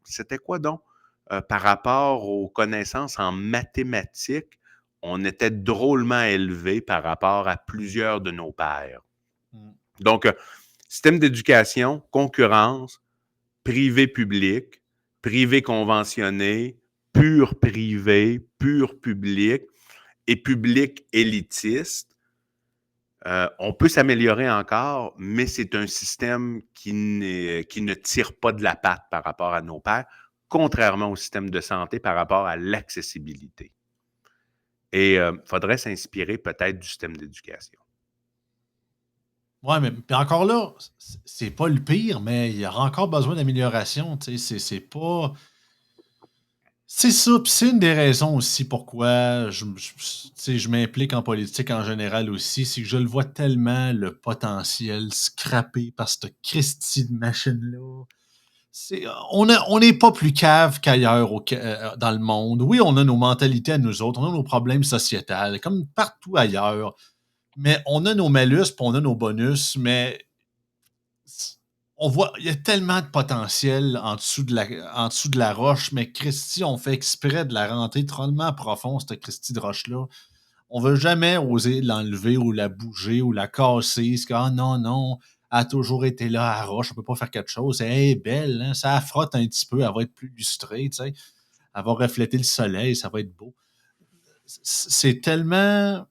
c'était quoi donc? Par rapport aux connaissances en mathématiques, on était drôlement élevé par rapport à plusieurs de nos pairs. Mm. Donc, système d'éducation, concurrence, privé-public, privé conventionné, pur privé, pur public et public élitiste. On peut s'améliorer encore, mais c'est un système qui ne tire pas de la patte par rapport à nos pairs, contrairement au système de santé par rapport à l'accessibilité. Et il faudrait s'inspirer peut-être du système d'éducation. Ouais, mais puis encore là, c'est pas le pire, mais il y aura encore besoin d'amélioration. Tu sais, c'est pas. C'est ça, puis c'est une des raisons aussi pourquoi tu sais, je m'implique en politique en général aussi, c'est que je le vois tellement le potentiel scrappé par cette Christie de machine-là. On n'est pas plus cave qu'ailleurs dans le monde. Oui, on a nos mentalités à nous autres, on a nos problèmes sociétals, comme partout ailleurs. Mais on a nos malus, puis on a nos bonus, mais on voit, il y a tellement de potentiel en dessous de la roche, mais Christy, on fait exprès de la rentrer tellement profond, cette Christy de roche-là. on veut jamais oser l'enlever ou la bouger ou la casser. C'est que, ah non, non, elle a toujours été là à roche, on peut pas faire quelque chose. Elle est belle, hein, ça la frotte un petit peu, elle va être plus lustrée, tu sais. Elle va refléter le soleil, ça va être beau. C'est tellement,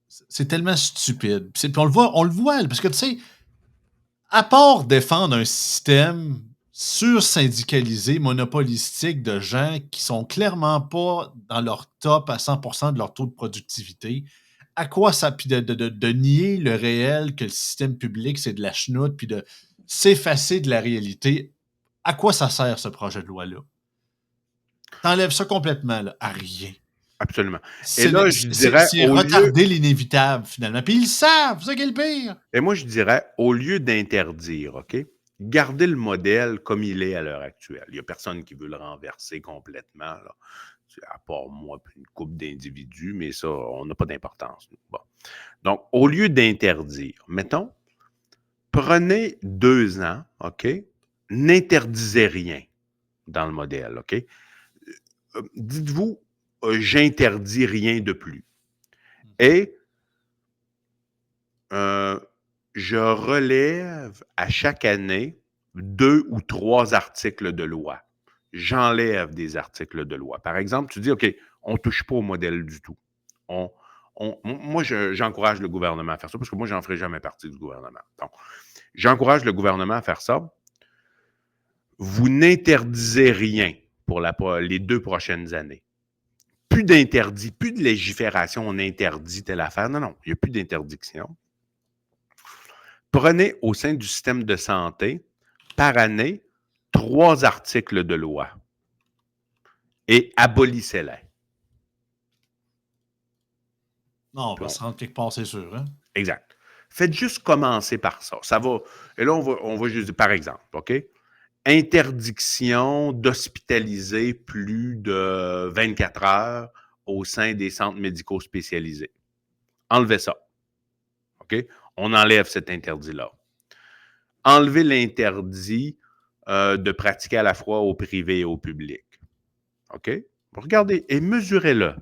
c'est tellement stupide. Puis on le voit, parce que tu sais, à part défendre un système sur-syndicalisé, monopolistique de gens qui sont clairement pas dans leur top à 100% de leur taux de productivité, à quoi ça, puis de nier le réel que le système public, c'est de la chenoute, puis de s'effacer de la réalité, à quoi ça sert ce projet de loi-là? T'enlèves ça complètement, là, à rien. Absolument. Et là, je dirais, C'est retarder l'inévitable, finalement. Puis ils le savent, c'est ça qui est le pire. et moi, je dirais, au lieu d'interdire, OK, gardez le modèle comme il est à l'heure actuelle. Il n'y a personne qui veut le renverser complètement, là. À part moi puis une couple d'individus, mais ça, on n'a pas d'importance. Bon. Donc, au lieu d'interdire, mettons, prenez 2 ans, OK, n'interdisez rien dans le modèle, OK? Dites-vous, j'interdis rien de plus. Et je relève à chaque année 2 ou 3 articles de loi. J'enlève des articles de loi. Par exemple, tu dis, OK, on ne touche pas au modèle du tout. Moi, j'encourage le gouvernement à faire ça parce que moi, je n'en ferai jamais partie du gouvernement. Donc, j'encourage le gouvernement à faire ça. Vous n'interdisez rien pour les 2 prochaines années. Plus d'interdit, plus de légifération, on interdit telle affaire. Non, non, il n'y a plus d'interdiction. Prenez au sein du système de santé, par année, 3 articles de loi et abolissez-les. Non, on va se rendre quelque part, c'est sûr. Hein? Exact. Faites juste commencer par ça. Ça va. Et là, on va juste dire, par exemple, OK? Interdiction d'hospitaliser plus de 24 heures au sein des centres médicaux spécialisés. Enlevez ça. OK? On enlève cet interdit-là. Enlevez l'interdit de pratiquer à la fois au privé et au public. OK? Regardez et mesurez-le.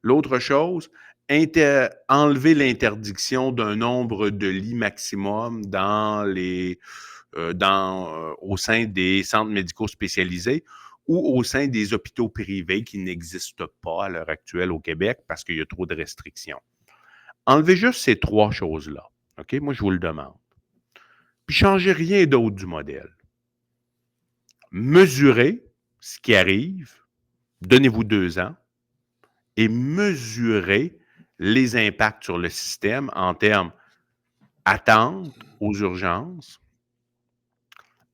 L'autre chose, enlever l'interdiction d'un nombre de lits maximum au sein des centres médicaux spécialisés ou au sein des hôpitaux privés qui n'existent pas à l'heure actuelle au Québec parce qu'il y a trop de restrictions. Enlevez juste ces 3 choses-là. OK? Moi, je vous le demande. Puis, changez rien d'autre du modèle. Mesurez ce qui arrive, donnez-vous 2 ans, et mesurez les impacts sur le système en termes attente aux urgences,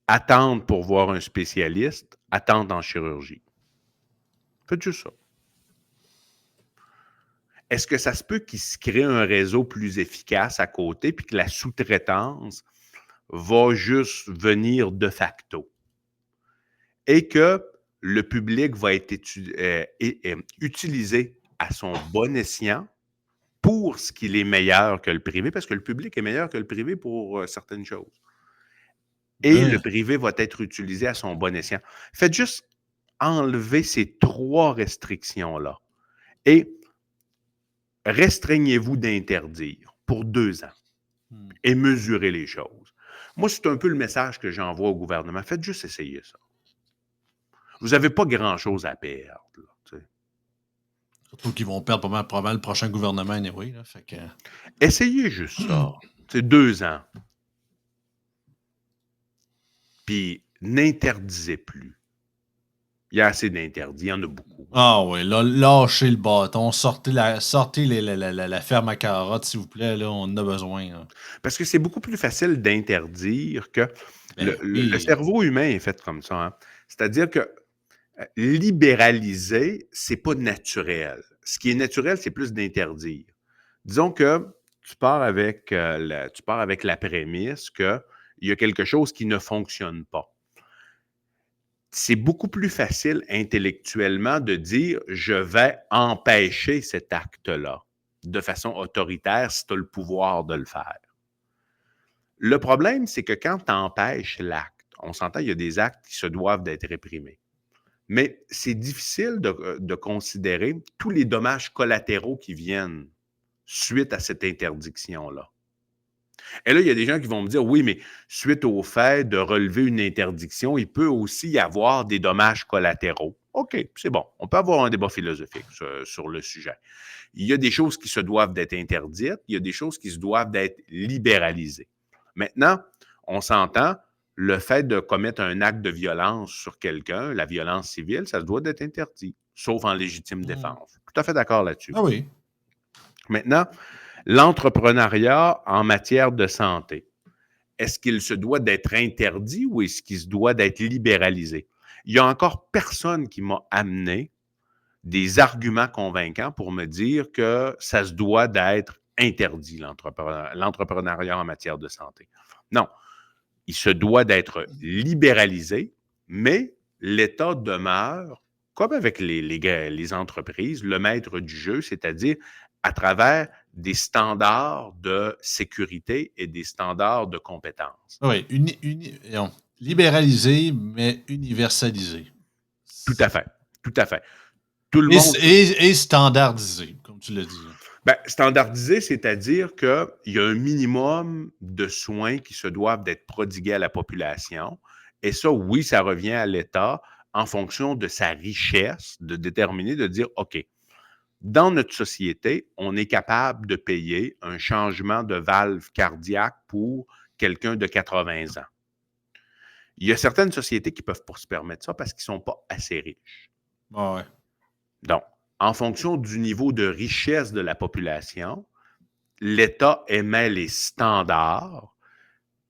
attente pour voir un spécialiste, attente en chirurgie. Faites juste ça. Est-ce que ça se peut qu'il se crée un réseau plus efficace à côté puis que la sous-traitance va juste venir de facto et que le public va être utilisé à son bon escient pour ce qu'il est meilleur que le privé, parce que le public est meilleur que le privé pour certaines choses. Et le privé va être utilisé à son bon escient. Faites juste enlever ces 3 restrictions-là et restreignez-vous d'interdire pour 2 ans et mesurez les choses. Moi, c'est un peu le message que j'envoie au gouvernement. Faites juste essayer ça. Vous n'avez pas grand-chose à perdre. Là, surtout qu'ils vont perdre probablement le prochain gouvernement anyway. Là, fait que... Essayez juste ça. C'est 2 ans. Puis n'interdisez plus. Il y a assez d'interdits, il y en a beaucoup. Ah oui, là, lâchez le bâton, sortez la ferme à carottes, s'il vous plaît, là, on en a besoin. Là. Parce que c'est beaucoup plus facile d'interdire que le cerveau humain est fait comme ça. Hein? C'est-à-dire que libéraliser, c'est pas naturel. Ce qui est naturel, c'est plus d'interdire. Disons que tu pars avec la prémisse qu'il y a quelque chose qui ne fonctionne pas. C'est beaucoup plus facile intellectuellement de dire « je vais empêcher cet acte-là » de façon autoritaire si tu as le pouvoir de le faire. Le problème, c'est que quand tu empêches l'acte, on s'entend, il y a des actes qui se doivent d'être réprimés. Mais c'est difficile de considérer tous les dommages collatéraux qui viennent suite à cette interdiction-là. Et là, il y a des gens qui vont me dire, oui, mais suite au fait de relever une interdiction, il peut aussi y avoir des dommages collatéraux. OK, c'est bon. On peut avoir un débat philosophique sur le sujet. Il y a des choses qui se doivent d'être interdites, il y a des choses qui se doivent d'être libéralisées. Maintenant, on s'entend, le fait de commettre un acte de violence sur quelqu'un, la violence civile, ça se doit d'être interdit, sauf en légitime défense. Tout à fait d'accord là-dessus. Ah oui. Maintenant, l'entrepreneuriat en matière de santé, est-ce qu'il se doit d'être interdit ou est-ce qu'il se doit d'être libéralisé? Il n'y a encore personne qui m'a amené des arguments convaincants pour me dire que ça se doit d'être interdit, l'entrepreneuriat en matière de santé. Non, il se doit d'être libéralisé, mais l'État demeure, comme avec les entreprises, le maître du jeu, c'est-à-dire à travers des standards de sécurité et des standards de compétences. Oui, non, libéralisé, mais universalisé. Tout à fait, tout à fait. Tout le Et, monde... et standardisé, comme tu l'as dit. Ben, standardisé, c'est-à-dire qu'il y a un minimum de soins qui se doivent d'être prodigués à la population. Et ça, oui, ça revient à l'État en fonction de sa richesse, de déterminer, de dire, OK, dans notre société, on est capable de payer un changement de valve cardiaque pour quelqu'un de 80 ans. Il y a certaines sociétés qui ne peuvent pas se permettre ça parce qu'ils ne sont pas assez riches. Ah ouais. Donc, en fonction du niveau de richesse de la population, l'État émet les standards.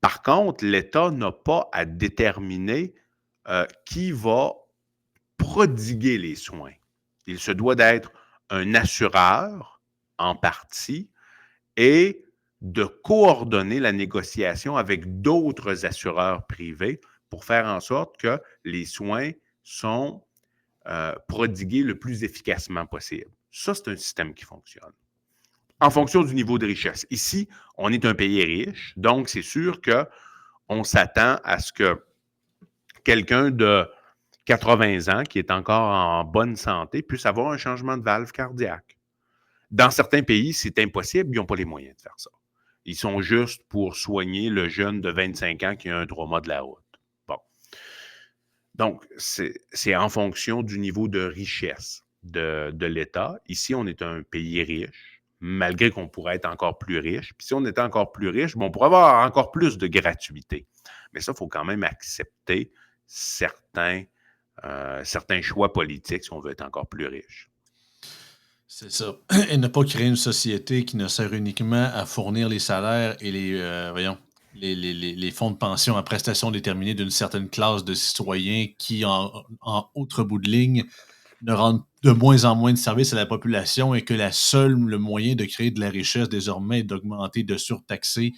Par contre, l'État n'a pas à déterminer qui va prodiguer les soins. Il se doit d'être un assureur en partie et de coordonner la négociation avec d'autres assureurs privés pour faire en sorte que les soins sont prodigués le plus efficacement possible. Ça, c'est un système qui fonctionne. En fonction du niveau de richesse. Ici, on est un pays riche, donc c'est sûr qu'on s'attend à ce que quelqu'un de 80 ans, qui est encore en bonne santé, puisse avoir un changement de valve cardiaque. Dans certains pays, c'est impossible, ils n'ont pas les moyens de faire ça. Ils sont juste pour soigner le jeune de 25 ans qui a un trauma de la route. Bon. Donc, c'est en fonction du niveau de richesse de l'État. Ici, on est un pays riche, malgré qu'on pourrait être encore plus riche. Puis si on était encore plus riche, bon, on pourrait avoir encore plus de gratuité. Mais ça, il faut quand même accepter certains choix politiques si on veut être encore plus riche. C'est ça. Et ne pas créer une société qui ne sert uniquement à fournir les salaires et les fonds de pension à prestations déterminées d'une certaine classe de citoyens qui, en autre bout de ligne, ne rendent de moins en moins de services à la population et que le moyen de créer de la richesse désormais est d'augmenter, de surtaxer,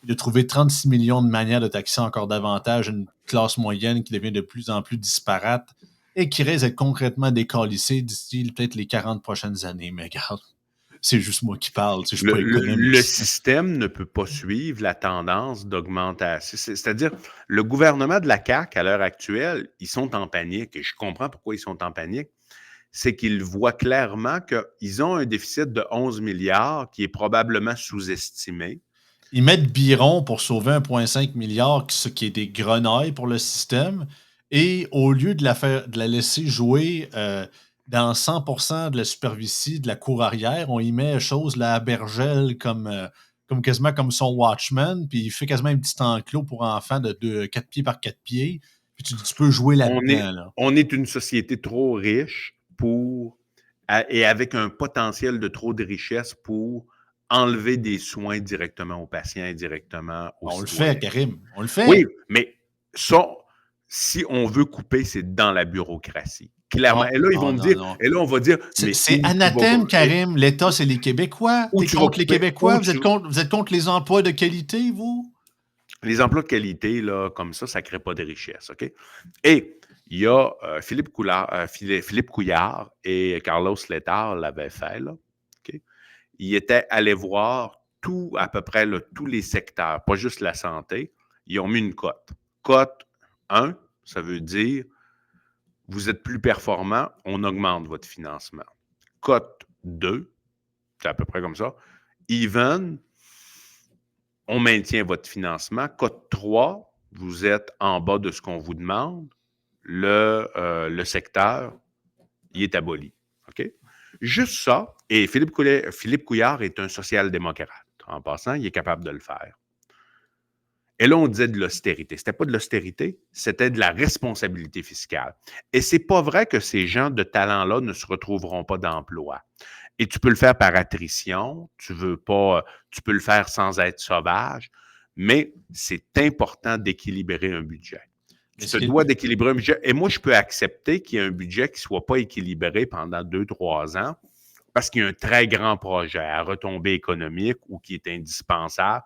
de trouver 36 millions de manières de taxer encore davantage une classe moyenne qui devient de plus en plus disparate et qui risque d'être concrètement décalissée d'ici peut-être les 40 prochaines années. Mais regarde, c'est juste moi qui parle, je ne suis pas Le économiste. système ne peut pas suivre la tendance d'augmentation. C'est-à-dire, le gouvernement de la CAQ, à l'heure actuelle, ils sont en panique, et je comprends pourquoi ils sont en panique, c'est qu'ils voient clairement qu'ils ont un déficit de 11 milliards qui est probablement sous-estimé. Ils mettent Biron pour sauver 1,5 milliard, ce qui est des grenailles pour le système. Et au lieu de la laisser jouer dans 100% de la superficie de la cour arrière, on y met chose là, à Bergel comme quasiment comme son Watchman, puis il fait quasiment un petit enclos pour enfants de 4 pieds par 4 pieds. Puis tu peux jouer là-dedans. Là. On est une société trop riche et avec un potentiel de trop de richesse pour enlever des soins directement aux patients et directement aux On citoyens. le fait, Karim. On le fait. Oui, mais ça, si on veut couper, c'est dans la bureaucratie. Clairement. Non, Et là, ils vont me dire, non. et là, on va dire, mais C'est anathème, Karim. L'État, c'est les Québécois. T'es contre les Québécois? Vous êtes contre les emplois de qualité, vous? Les emplois de qualité, là, comme ça ne crée pas de richesse, OK? Et il y a Philippe Couillard et Carlos Letard l'avaient fait, là, OK? Ils étaient allés voir à peu près là, tous les secteurs, pas juste la santé. Ils ont mis une cote. Cote 1, ça veut dire vous êtes plus performant, on augmente votre financement. Cote 2, c'est à peu près comme ça. Even, on maintient votre financement. Cote 3, vous êtes en bas de ce qu'on vous demande. Le secteur, il est aboli. OK? Juste ça, et Philippe Couillard est un social-démocrate. En passant, il est capable de le faire. Et là, on disait de l'austérité. C'était pas de l'austérité, c'était de la responsabilité fiscale. Et c'est pas vrai que ces gens de talent-là ne se retrouveront pas d'emploi. Et tu peux le faire par attrition, tu peux le faire sans être sauvage, mais c'est important d'équilibrer un budget. Tu te dois d'équilibrer un budget. Et moi, je peux accepter qu'il y ait un budget qui ne soit pas équilibré pendant 2-3 ans parce qu'il y a un très grand projet à retombée économique ou qui est indispensable.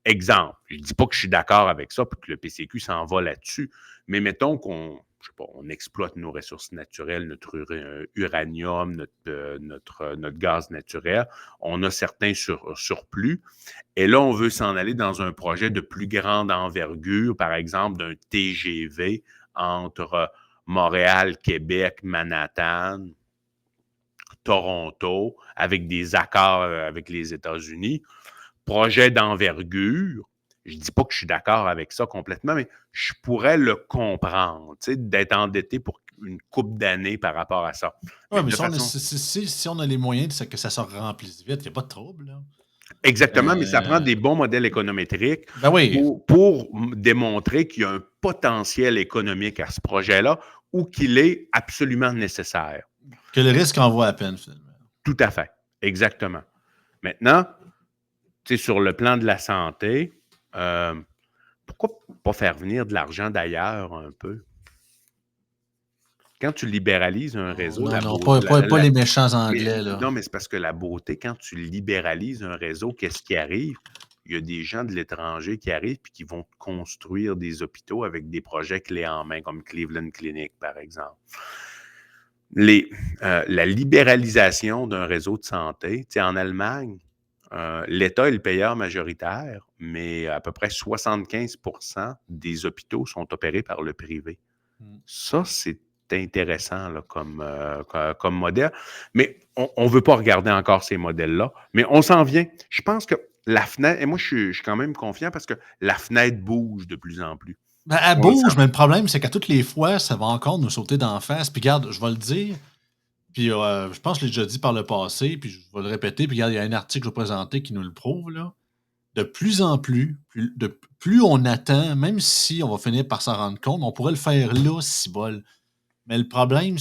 Exemple, je ne dis pas que je suis d'accord avec ça puis que le PCQ s'en va là-dessus, mais mettons qu'on on exploite nos ressources naturelles, notre uranium, notre gaz naturel, on a certains surplus, et là, on veut s'en aller dans un projet de plus grande envergure, par exemple d'un TGV entre Montréal, Québec, Manhattan, Toronto, avec des accords avec les États-Unis. Projet d'envergure, je ne dis pas que je suis d'accord avec ça complètement, mais je pourrais le comprendre, tu sais, d'être endetté pour une couple d'années par rapport à ça. Oui, Mais mais de si on, a, façon... si on a les moyens que ça se remplisse vite, il n'y a pas de trouble. Là. Exactement, mais ça prend Euh, des bons modèles économétriques ben oui, pour démontrer qu'il y a un potentiel économique à ce projet-là ou qu'il est absolument nécessaire. que le risque en vaut à peine, finalement. Tout à fait. Exactement. Maintenant, tu sais, sur le plan de la santé, pourquoi pas faire venir de l'argent d'ailleurs un peu? Quand tu libéralises un Non, réseau, non, la non, beauté. pas les méchants anglais, là. Non, mais c'est parce que la beauté, quand tu libéralises un réseau, qu'est-ce qui arrive? Il y a des gens de l'étranger qui arrivent et qui vont construire des hôpitaux avec des projets clés en main, comme Cleveland Clinic, par exemple. La libéralisation d'un réseau de santé, tu sais, en Allemagne, l'État est le payeur majoritaire, mais à peu près 75% des hôpitaux sont opérés par le privé. Ça, c'est intéressant là, comme modèle. Mais on ne veut pas regarder encore ces modèles-là. Mais on s'en vient. Je pense que la fenêtre, et moi, je suis quand même confiant parce que la fenêtre bouge de plus en plus. Ben, elle On le sent. bouge, mais le problème, c'est qu'à toutes les fois, ça va encore nous sauter d'en face. Puis regarde, je vais le dire, puis je pense que je l'ai déjà dit par le passé, puis je vais le répéter, puis regarde, il y a un article que je vais présenter qui nous le prouve, là. De plus en plus, plus on attend, même si on va finir par s'en rendre compte, on pourrait le faire là, si bol. Mais le problème,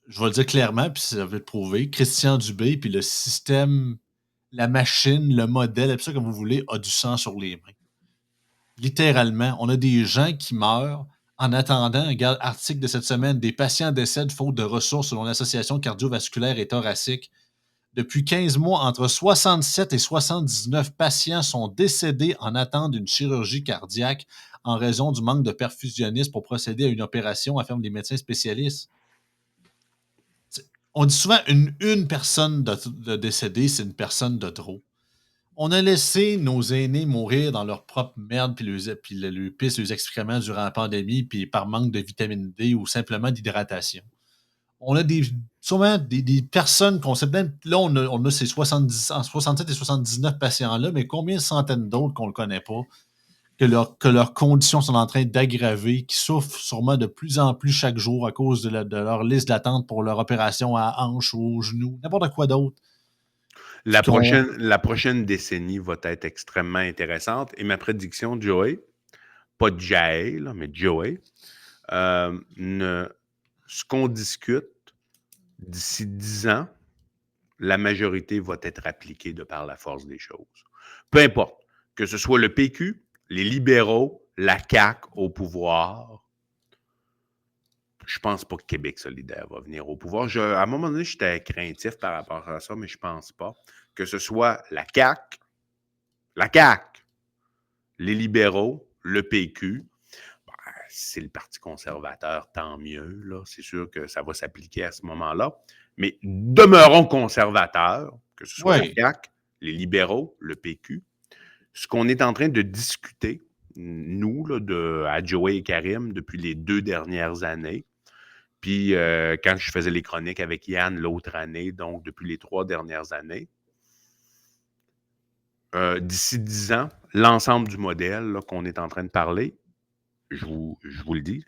je vais le dire clairement, puis ça va être prouvé, Christian Dubé, puis le système, la machine, le modèle, tout ça comme vous voulez, a du sang sur les mains. Littéralement, on a des gens qui meurent en attendant, regarde, article de cette semaine, des patients décèdent faute de ressources selon l'Association cardiovasculaire et thoracique. Depuis 15 mois, entre 67 et 79 patients sont décédés en attente d'une chirurgie cardiaque en raison du manque de perfusionnistes pour procéder à une opération, affirment les médecins spécialistes. On dit souvent une personne de décédée, c'est une personne de trop. On a laissé nos aînés mourir dans leur propre merde, puis le pisse, les excréments durant la pandémie, puis par manque de vitamine D ou simplement d'hydratation. On a sûrement des personnes qu'on sait même. Là, on a ces 67 et 79 patients-là, mais combien de centaines d'autres qu'on ne connaît pas, que leurs conditions sont en train d'aggraver, qui souffrent sûrement de plus en plus chaque jour à cause de leur liste d'attente pour leur opération à hanche ou au genou, n'importe quoi d'autre. La prochaine décennie va être extrêmement intéressante. Et ma prédiction, Joey, pas Jay, là, mais Joey, ce qu'on discute d'ici 10 ans, la majorité va être appliquée de par la force des choses. Peu importe, que ce soit le PQ, les libéraux, la CAQ au pouvoir, je pense pas que Québec solidaire va venir au pouvoir. À un moment donné, j'étais craintif par rapport à ça, mais je pense pas. Que ce soit la CAQ, les libéraux, le PQ, ben, c'est le Parti conservateur, tant mieux. Là. C'est sûr que ça va s'appliquer à ce moment-là. Mais demeurons conservateurs, que ce soit la Oui. CAQ, les libéraux, le PQ. Ce qu'on est en train de discuter nous, là, à Joey et Karim, depuis les 2 dernières années. Puis quand je faisais les chroniques avec Yann l'autre année, donc depuis les 3 dernières années, d'ici 10 ans, l'ensemble du modèle là, qu'on est en train de parler, je vous le dis,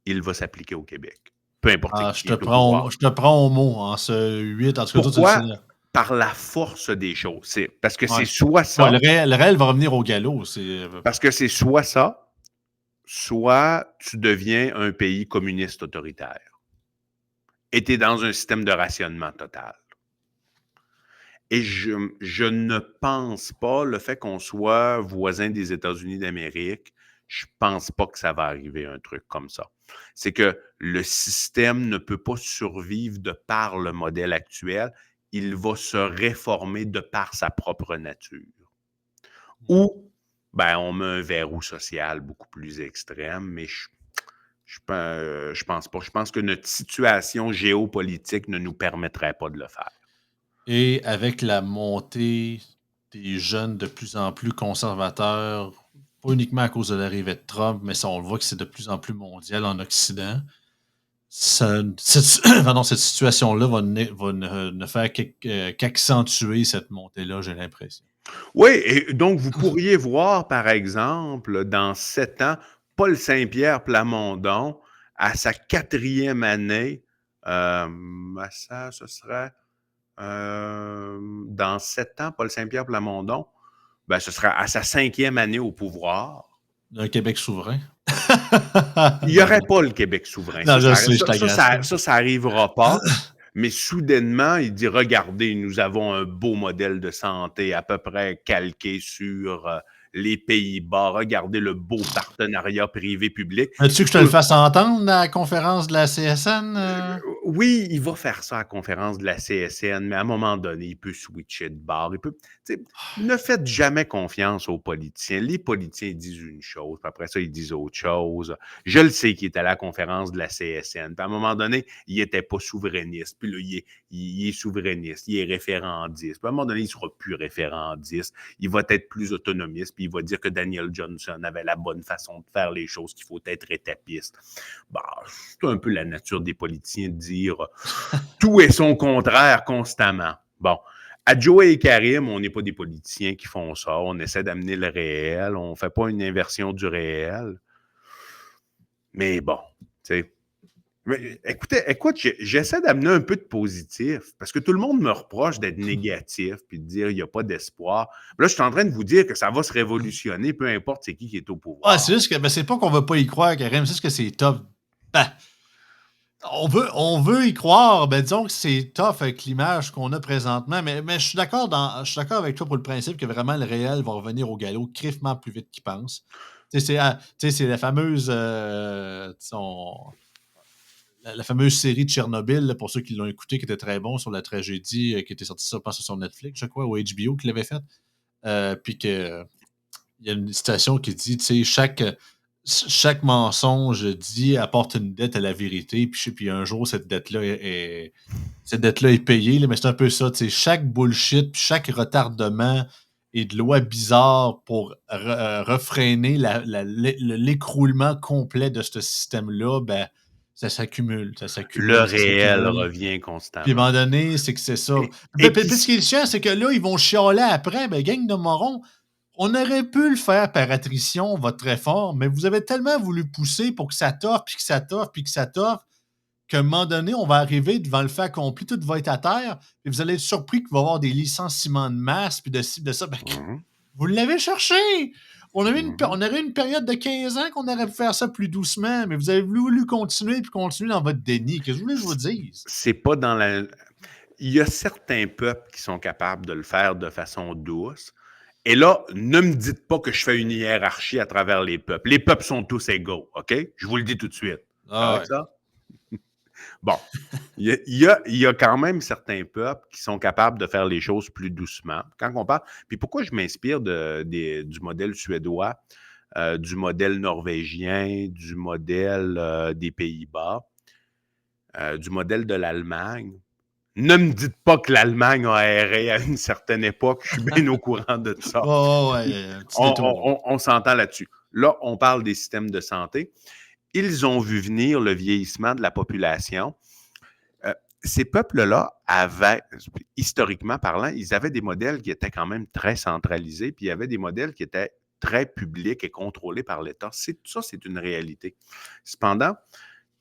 il va s'appliquer au Québec. Peu importe Ah, qui est au pouvoir. je te prends au mot en ce 8. En tout cas, toi, tu le sais. Pourquoi? Par la force des choses. Parce que c'est Ouais. soit Ouais, ça, le réel va revenir au galop. parce que c'est soit ça, soit tu deviens un pays communiste autoritaire. Et tu es dans un système de rationnement total. Et je ne pense pas, le fait qu'on soit voisin des États-Unis d'Amérique, je pense pas que ça va arriver un truc comme ça. C'est que le système ne peut pas survivre de par le modèle actuel, il va se réformer de par sa propre nature. Ou, on met un verrou social beaucoup plus extrême, mais je pense pas. Je pense que notre situation géopolitique ne nous permettrait pas de le faire. Et avec la montée des jeunes de plus en plus conservateurs, pas uniquement à cause de l'arrivée de Trump, mais ça, on le voit que c'est de plus en plus mondial en Occident. Cette situation-là va ne faire qu'accentuer cette montée-là, j'ai l'impression. Oui, et donc vous pourriez voir, par exemple, dans 7 ans, Paul Saint-Pierre Plamondon, à sa 4e année, ce serait dans 7 ans, Paul Saint-Pierre Plamondon, ce sera à sa 5e année au pouvoir. Un Québec souverain. Il n'y aurait pas le Québec souverain. Non, je sais, je t'agace. Ça n'arrivera pas. Mais soudainement, il dit, regardez, nous avons un beau modèle de santé à peu près calqué sur les Pays-Bas. Regardez le beau partenariat privé-public. Veux-tu que je te le fasse entendre à la conférence de la CSN? Oui, il va faire ça à la conférence de la CSN, mais à un moment donné, il peut switcher de bord. Ne faites jamais confiance aux politiciens. Les politiciens disent une chose, puis après ça, ils disent autre chose. Je le sais qu'il était à la conférence de la CSN. Puis à un moment donné, il n'était pas souverainiste. Puis là, il est souverainiste, il est référendiste. Puis à un moment donné, il ne sera plus référendiste. Il va être plus autonomiste, puis il va dire que Daniel Johnson avait la bonne façon de faire les choses, qu'il faut être étapiste. C'est un peu la nature des politiciens de dire tout est son contraire constamment. Bon. À Joey et Karim, on n'est pas des politiciens qui font ça. On essaie d'amener le réel. On ne fait pas une inversion du réel. Mais bon, tu sais. Écoute, j'essaie d'amener un peu de positif parce que tout le monde me reproche d'être négatif puis de dire il n'y a pas d'espoir. Là, je suis en train de vous dire que ça va se révolutionner, peu importe c'est qui est au pouvoir. C'est juste que c'est pas qu'on veut pas y croire, Karim, c'est juste que c'est tough. On veut y croire, disons que c'est tough avec l'image qu'on a présentement, mais je suis d'accord avec toi pour le principe que vraiment le réel va revenir au galop crissement plus vite qu'il pense. C'est la fameuse la fameuse série de Tchernobyl, là, pour ceux qui l'ont écouté, qui était très bon sur la tragédie, qui était sortie ça, je pense, sur Netflix, je crois, ou HBO qui l'avait faite. Puis que il y a une citation qui dit, chaque mensonge dit apporte une dette à la vérité, puis un jour, cette dette-là est payée, là, mais c'est un peu ça, chaque bullshit, puis chaque retardement et de loi bizarre pour refréner l'écroulement complet de ce système-là, ça s'accumule, Le réel revient constamment. Puis à un moment donné, c'est que c'est ça. Puis ce qui est chiant, c'est que là, ils vont chialer après, gang de morons, on aurait pu le faire par attrition, votre réforme, mais vous avez tellement voulu pousser pour que ça t'offre, puis que ça t'offre, puis que ça t'offre, qu'à un moment donné, on va arriver devant le fait accompli, tout va être à terre, puis vous allez être surpris qu'il va y avoir des licenciements de masse, puis de ci, de ça. Vous l'avez cherché! On aurait une période de 15 ans qu'on aurait pu faire ça plus doucement, mais vous avez voulu continuer dans votre déni. Qu'est-ce que vous voulez que je vous dise? C'est pas dans la... Il y a certains peuples qui sont capables de le faire de façon douce. Et là, ne me dites pas que je fais une hiérarchie à travers les peuples. Les peuples sont tous égaux, OK? Je vous le dis tout de suite. Ah ouais. Ça? Bon, il y a quand même certains peuples qui sont capables de faire les choses plus doucement. Quand on parle... Puis pourquoi je m'inspire du modèle suédois, du modèle norvégien, du modèle des Pays-Bas, du modèle de l'Allemagne? Ne me dites pas que l'Allemagne a erré à une certaine époque. Je suis bien au courant de ça. Ouais, on s'entend là-dessus. Là, on parle des systèmes de santé. Ils ont vu venir le vieillissement de la population. Ces peuples-là avaient, historiquement parlant, ils avaient des modèles qui étaient quand même très centralisés, puis il y avait des modèles qui étaient très publics et contrôlés par l'État. Ça, c'est une réalité. Cependant,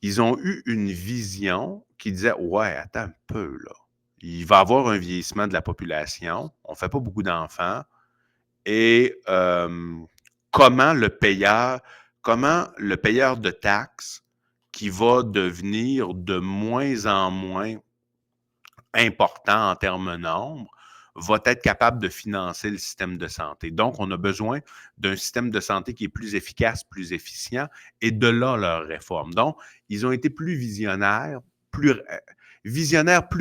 ils ont eu une vision qui disait « Ouais, attends un peu, là. Il va y avoir un vieillissement de la population. On ne fait pas beaucoup d'enfants. Et comment le payeur de taxes qui va devenir de moins en moins important en termes nombre va être capable de financer le système de santé. Donc, on a besoin d'un système de santé qui est plus efficace, plus efficient, et de là leur réforme. Donc, ils ont été plus visionnaires plus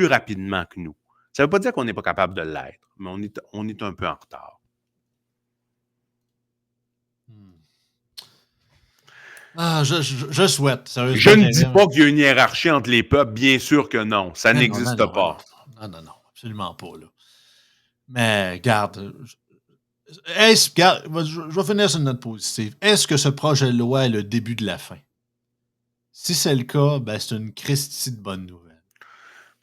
rapidement que nous. Ça ne veut pas dire qu'on n'est pas capable de l'être, mais on est un peu en retard. Ah, je souhaite, sérieusement. Je ne dis pas qu'il y a une hiérarchie entre les peuples, bien sûr que non, ça n'existe pas. Non, absolument pas, là. Mais, garde, je vais finir sur une note positive. Est-ce que ce projet de loi est le début de la fin? Si c'est le cas, ben c'est une Christie de bonne nouvelle.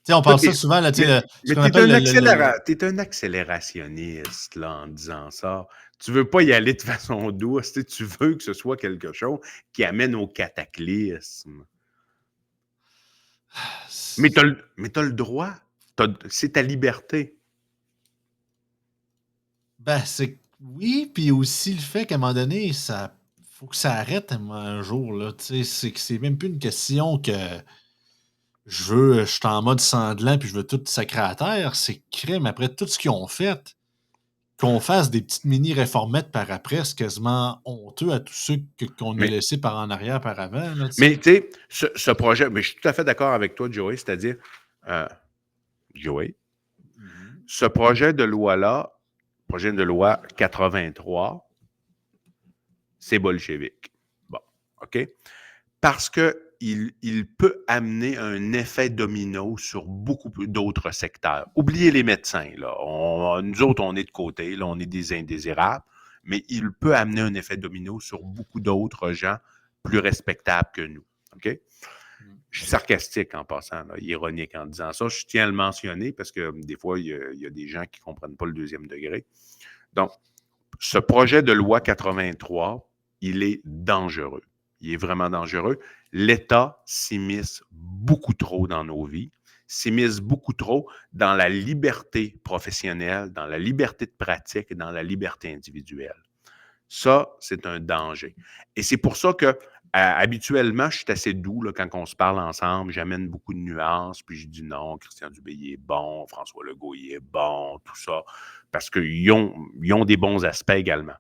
Tu sais, on parle ça souvent, là, tu sais, mais t'es un accélérationniste, là, en disant ça. Tu veux pas y aller de façon douce, tu veux que ce soit quelque chose qui amène au cataclysme. Mais t'as le droit. C'est ta liberté. Ben, oui, puis aussi le fait qu'à un moment donné, faut que ça arrête un jour, là. Tu sais, c'est même plus une question que je suis en mode sanglant puis je veux tout sacrer à terre. C'est crime. Après tout ce qu'ils ont fait, qu'on fasse des petites mini-réformettes par après, c'est quasiment honteux à tous ceux qu'on a laissés par en arrière par avant. Là, mais tu sais, ce projet, mais je suis tout à fait d'accord avec toi, Joey, c'est-à-dire, Joey, ce projet de loi-là, projet de loi 83, c'est bolchevique. Bon, OK? Parce qu'il peut amener un effet domino sur beaucoup d'autres secteurs. Oubliez les médecins, là. Nous autres, on est de côté, là, on est des indésirables, mais il peut amener un effet domino sur beaucoup d'autres gens plus respectables que nous. OK? Je suis sarcastique en passant, là, ironique en disant ça. Je tiens à le mentionner parce que des fois, il y a des gens qui ne comprennent pas le deuxième degré. Donc, ce projet de loi 83, il est dangereux. Il est vraiment dangereux. L'État s'immisce beaucoup trop dans nos vies, s'immisce beaucoup trop dans la liberté professionnelle, dans la liberté de pratique et dans la liberté individuelle. Ça, c'est un danger. Et c'est pour ça que habituellement, je suis assez doux là, quand on se parle ensemble. J'amène beaucoup de nuances, puis je dis non, Christian Dubé, il est bon, François Legault, il est bon, tout ça, parce qu'ils ont des bons aspects également.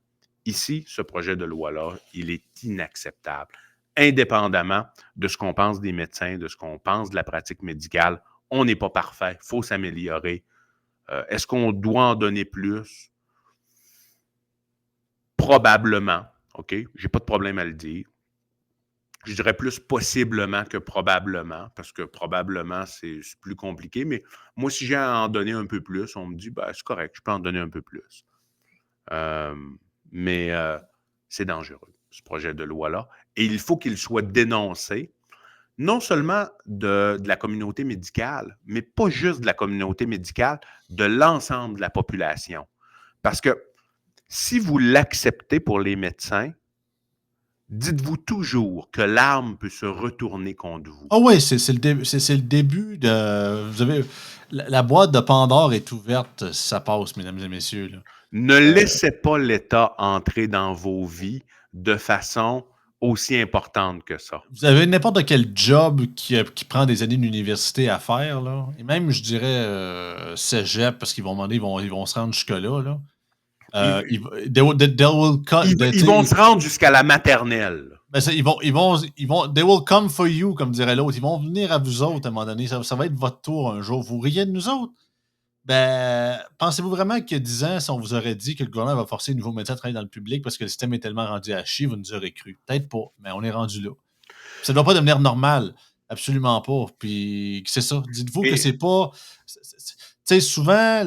Ici, ce projet de loi-là, il est inacceptable. Indépendamment de ce qu'on pense des médecins, de ce qu'on pense de la pratique médicale, on n'est pas parfait, il faut s'améliorer. Est-ce qu'on doit en donner plus? Probablement, OK? J'ai pas de problème à le dire. Je dirais plus possiblement que probablement, parce que probablement, c'est plus compliqué. Mais moi, si j'ai à en donner un peu plus, on me dit, ben, c'est correct, je peux en donner un peu plus. Mais c'est dangereux, ce projet de loi-là. Et il faut qu'il soit dénoncé, non seulement de la communauté médicale, mais pas juste de la communauté médicale, de l'ensemble de la population. Parce que si vous l'acceptez pour les médecins, dites-vous toujours que l'arme peut se retourner contre vous. Ah oui, c'est le début de... Vous avez, la boîte de Pandore est ouverte, ça passe, mesdames et messieurs. Là. Ne laissez pas l'État entrer dans vos vies de façon aussi importante que ça. Vous avez n'importe quel job qui prend des années d'université à faire, là. Et même, je dirais, cégep, parce qu'ils vont demander, ils vont se rendre jusque-là, là. Ils vont se rendre jusqu'à la maternelle. Ben ils vont, they will come for you, comme dirait l'autre. Ils vont venir à vous autres à un moment donné. Ça va être votre tour un jour. Vous riez de nous autres. Ben, pensez-vous vraiment qu'il y a 10 ans, si on vous aurait dit que le gouvernement va forcer les nouveaux médecins à travailler dans le public parce que le système est tellement rendu à chier, vous nous aurez cru? Peut-être pas, mais on est rendu là. Ça ne doit pas devenir normal. Absolument pas. Puis c'est ça. Dites-vous que c'est pas. Tu sais, souvent,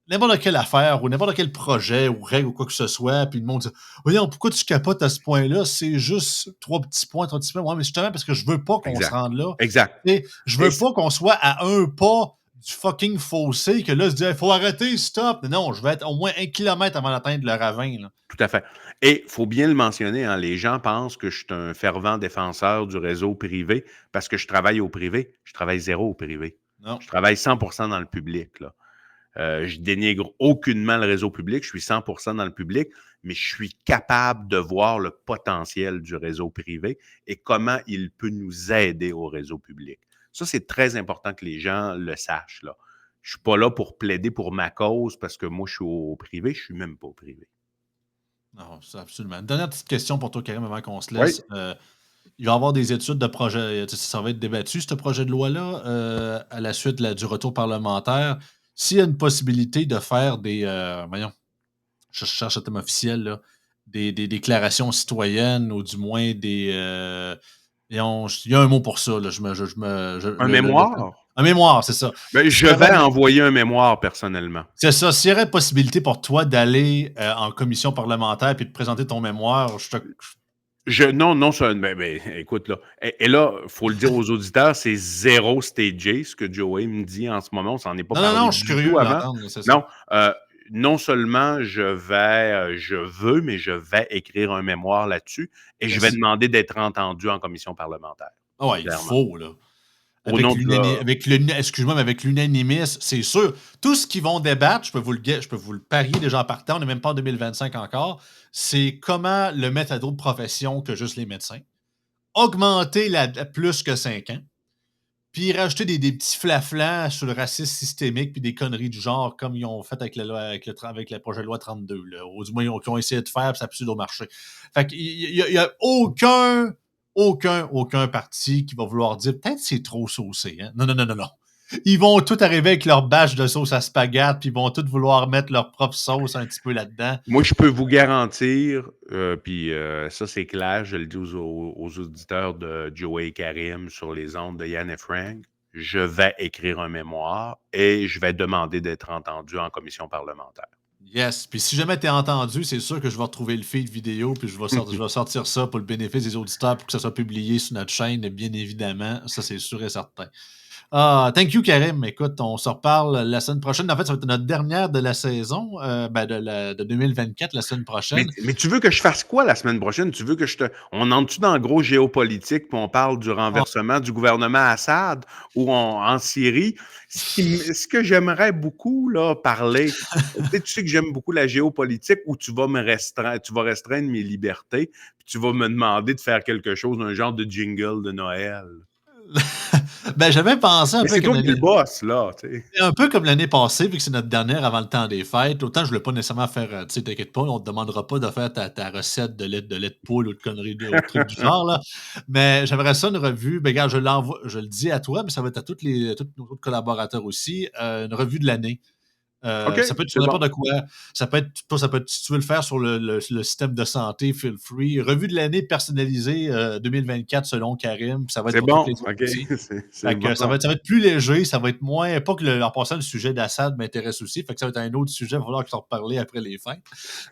n'importe quelle affaire ou n'importe quel projet ou règle ou quoi que ce soit, puis le monde dit voyons, pourquoi tu capotes à ce point-là? C'est juste trois petits points, trois petits points. Ouais, mais justement, parce que je veux pas qu'on se Exact. rende là. Exact. Et je Et veux pas qu'on soit à un pas du fucking fossé, que là, se dit, faut arrêter, stop. Non, je vais être au moins 1 kilomètre avant d'atteindre le ravin. Là. tout à fait. Et il faut bien le mentionner, hein, les gens pensent que je suis un fervent défenseur du réseau privé parce que je travaille au privé. Je travaille zéro au privé. Non. Je travaille 100% dans le public. Là. Je dénigre aucunement le réseau public. Je suis 100% dans le public, mais je suis capable de voir le potentiel du réseau privé et comment il peut nous aider au réseau public. Ça, c'est très important que les gens le sachent. Là. Je ne suis pas là pour plaider pour ma cause parce que moi, je suis au privé. Je ne suis même pas au privé. Non, c'est absolument. Une dernière petite question pour toi, Karim, avant qu'on se Oui. laisse. Il va y avoir des études de projet. Ça va être débattu, ce projet de loi-là, à la suite du retour parlementaire. S'il y a une possibilité de faire des. Voyons, je cherche le terme officiel, là, des déclarations citoyennes ou du moins des. Il y a un mot pour ça. Là, Un mémoire? un mémoire, c'est ça. Ben, je vais envoyer un mémoire personnellement. C'est ça. S'il y aurait possibilité pour toi d'aller en commission parlementaire et de présenter ton mémoire, Non, ça, écoute, là. Et là, il faut le dire aux auditeurs, c'est zéro stagé, ce que Joey me dit en ce moment. On s'en est pas parlé Non, je suis du curieux tout de avant. l'entendre, c'est ça. Non, non seulement mais je vais écrire un mémoire là-dessus et je vais demander d'être entendu en commission parlementaire. Ah ouais, il faut, là. Excuse-moi, mais avec l'unanimisme, c'est sûr. Tout ce qu'ils vont débattre, je peux vous le parier déjà en partant, on n'est même pas en 2025 encore, c'est comment le mettre à d'autres professions que juste les médecins. Augmenter plus que 5 ans. Puis rajouter des petits flaflans sur le racisme systémique puis des conneries du genre comme ils ont fait avec le projet de loi 32. Là, ou du moins, qu'ils ont essayé de faire, puis ça a pseudo-marché. Fait qu'il y a aucun parti qui va vouloir dire peut-être c'est trop saucé. Hein? Non. Ils vont tous arriver avec leur bâche de sauce à spaghetti, puis ils vont tous vouloir mettre leur propre sauce un petit peu là-dedans. Moi, je peux vous garantir, puis ça c'est clair, je le dis aux auditeurs de Joey et Karim sur les ondes de Yann et Frank, je vais écrire un mémoire et je vais demander d'être entendu en commission parlementaire. Yes. Puis si jamais t'es entendu, c'est sûr que je vais retrouver le feed vidéo, puis je vais sortir ça pour le bénéfice des auditeurs pour que ça soit publié sur notre chaîne, bien évidemment. Ça, c'est sûr et certain. Thank you, Karim. Écoute, on se reparle la semaine prochaine. En fait, ça va être notre dernière de la saison, de 2024, la semaine prochaine. Mais tu veux que je fasse quoi la semaine prochaine? Tu veux que on entre-tu dans le gros géopolitique puis on parle du renversement du gouvernement Assad ou en Syrie? Ce que j'aimerais beaucoup là, parler, tu sais que j'aime beaucoup la géopolitique où tu vas restreindre mes libertés puis tu vas me demander de faire quelque chose, un genre de jingle de Noël. J'avais pensé c'est toi qui le boss, là. T'sais. Un peu comme l'année passée, vu que c'est notre dernière avant le temps des fêtes. Autant je ne voulais pas nécessairement faire, tu sais, t'inquiète pas, on ne te demandera pas de faire ta recette de lait de poule ou de conneries de trucs du genre, là. Mais j'aimerais ça une revue. Regarde, je le dis à toi, mais ça va être à tous nos autres collaborateurs aussi. Une revue de l'année. Ça peut être sur n'importe quoi. Ça peut être, si tu veux le faire sur le système de santé, feel free. Revue de l'année personnalisée 2024 selon Karim. Ça va être pour toutes les autres bon. Ça va être plus léger, ça va être moins. Pas que en passant, le sujet d'Assad m'intéresse aussi. Fait que ça va être un autre sujet, il va falloir que je t'en reparler après les fêtes.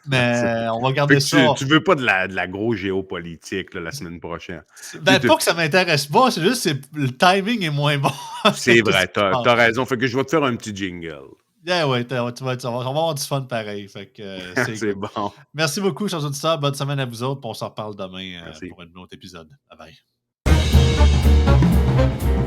Mais on va garder ça. Tu veux pas de la grosse géopolitique là, la semaine prochaine. Pas que ça m'intéresse pas, c'est juste que le timing est moins bon. C'est vrai, t'as raison. Fait que je vais te faire un petit jingle. Yeah, ouais, on va avoir du fun pareil. Fait que, c'est bon. Merci beaucoup, chers auditeurs. Bonne semaine à vous autres. On s'en reparle demain pour un autre épisode. Bye bye.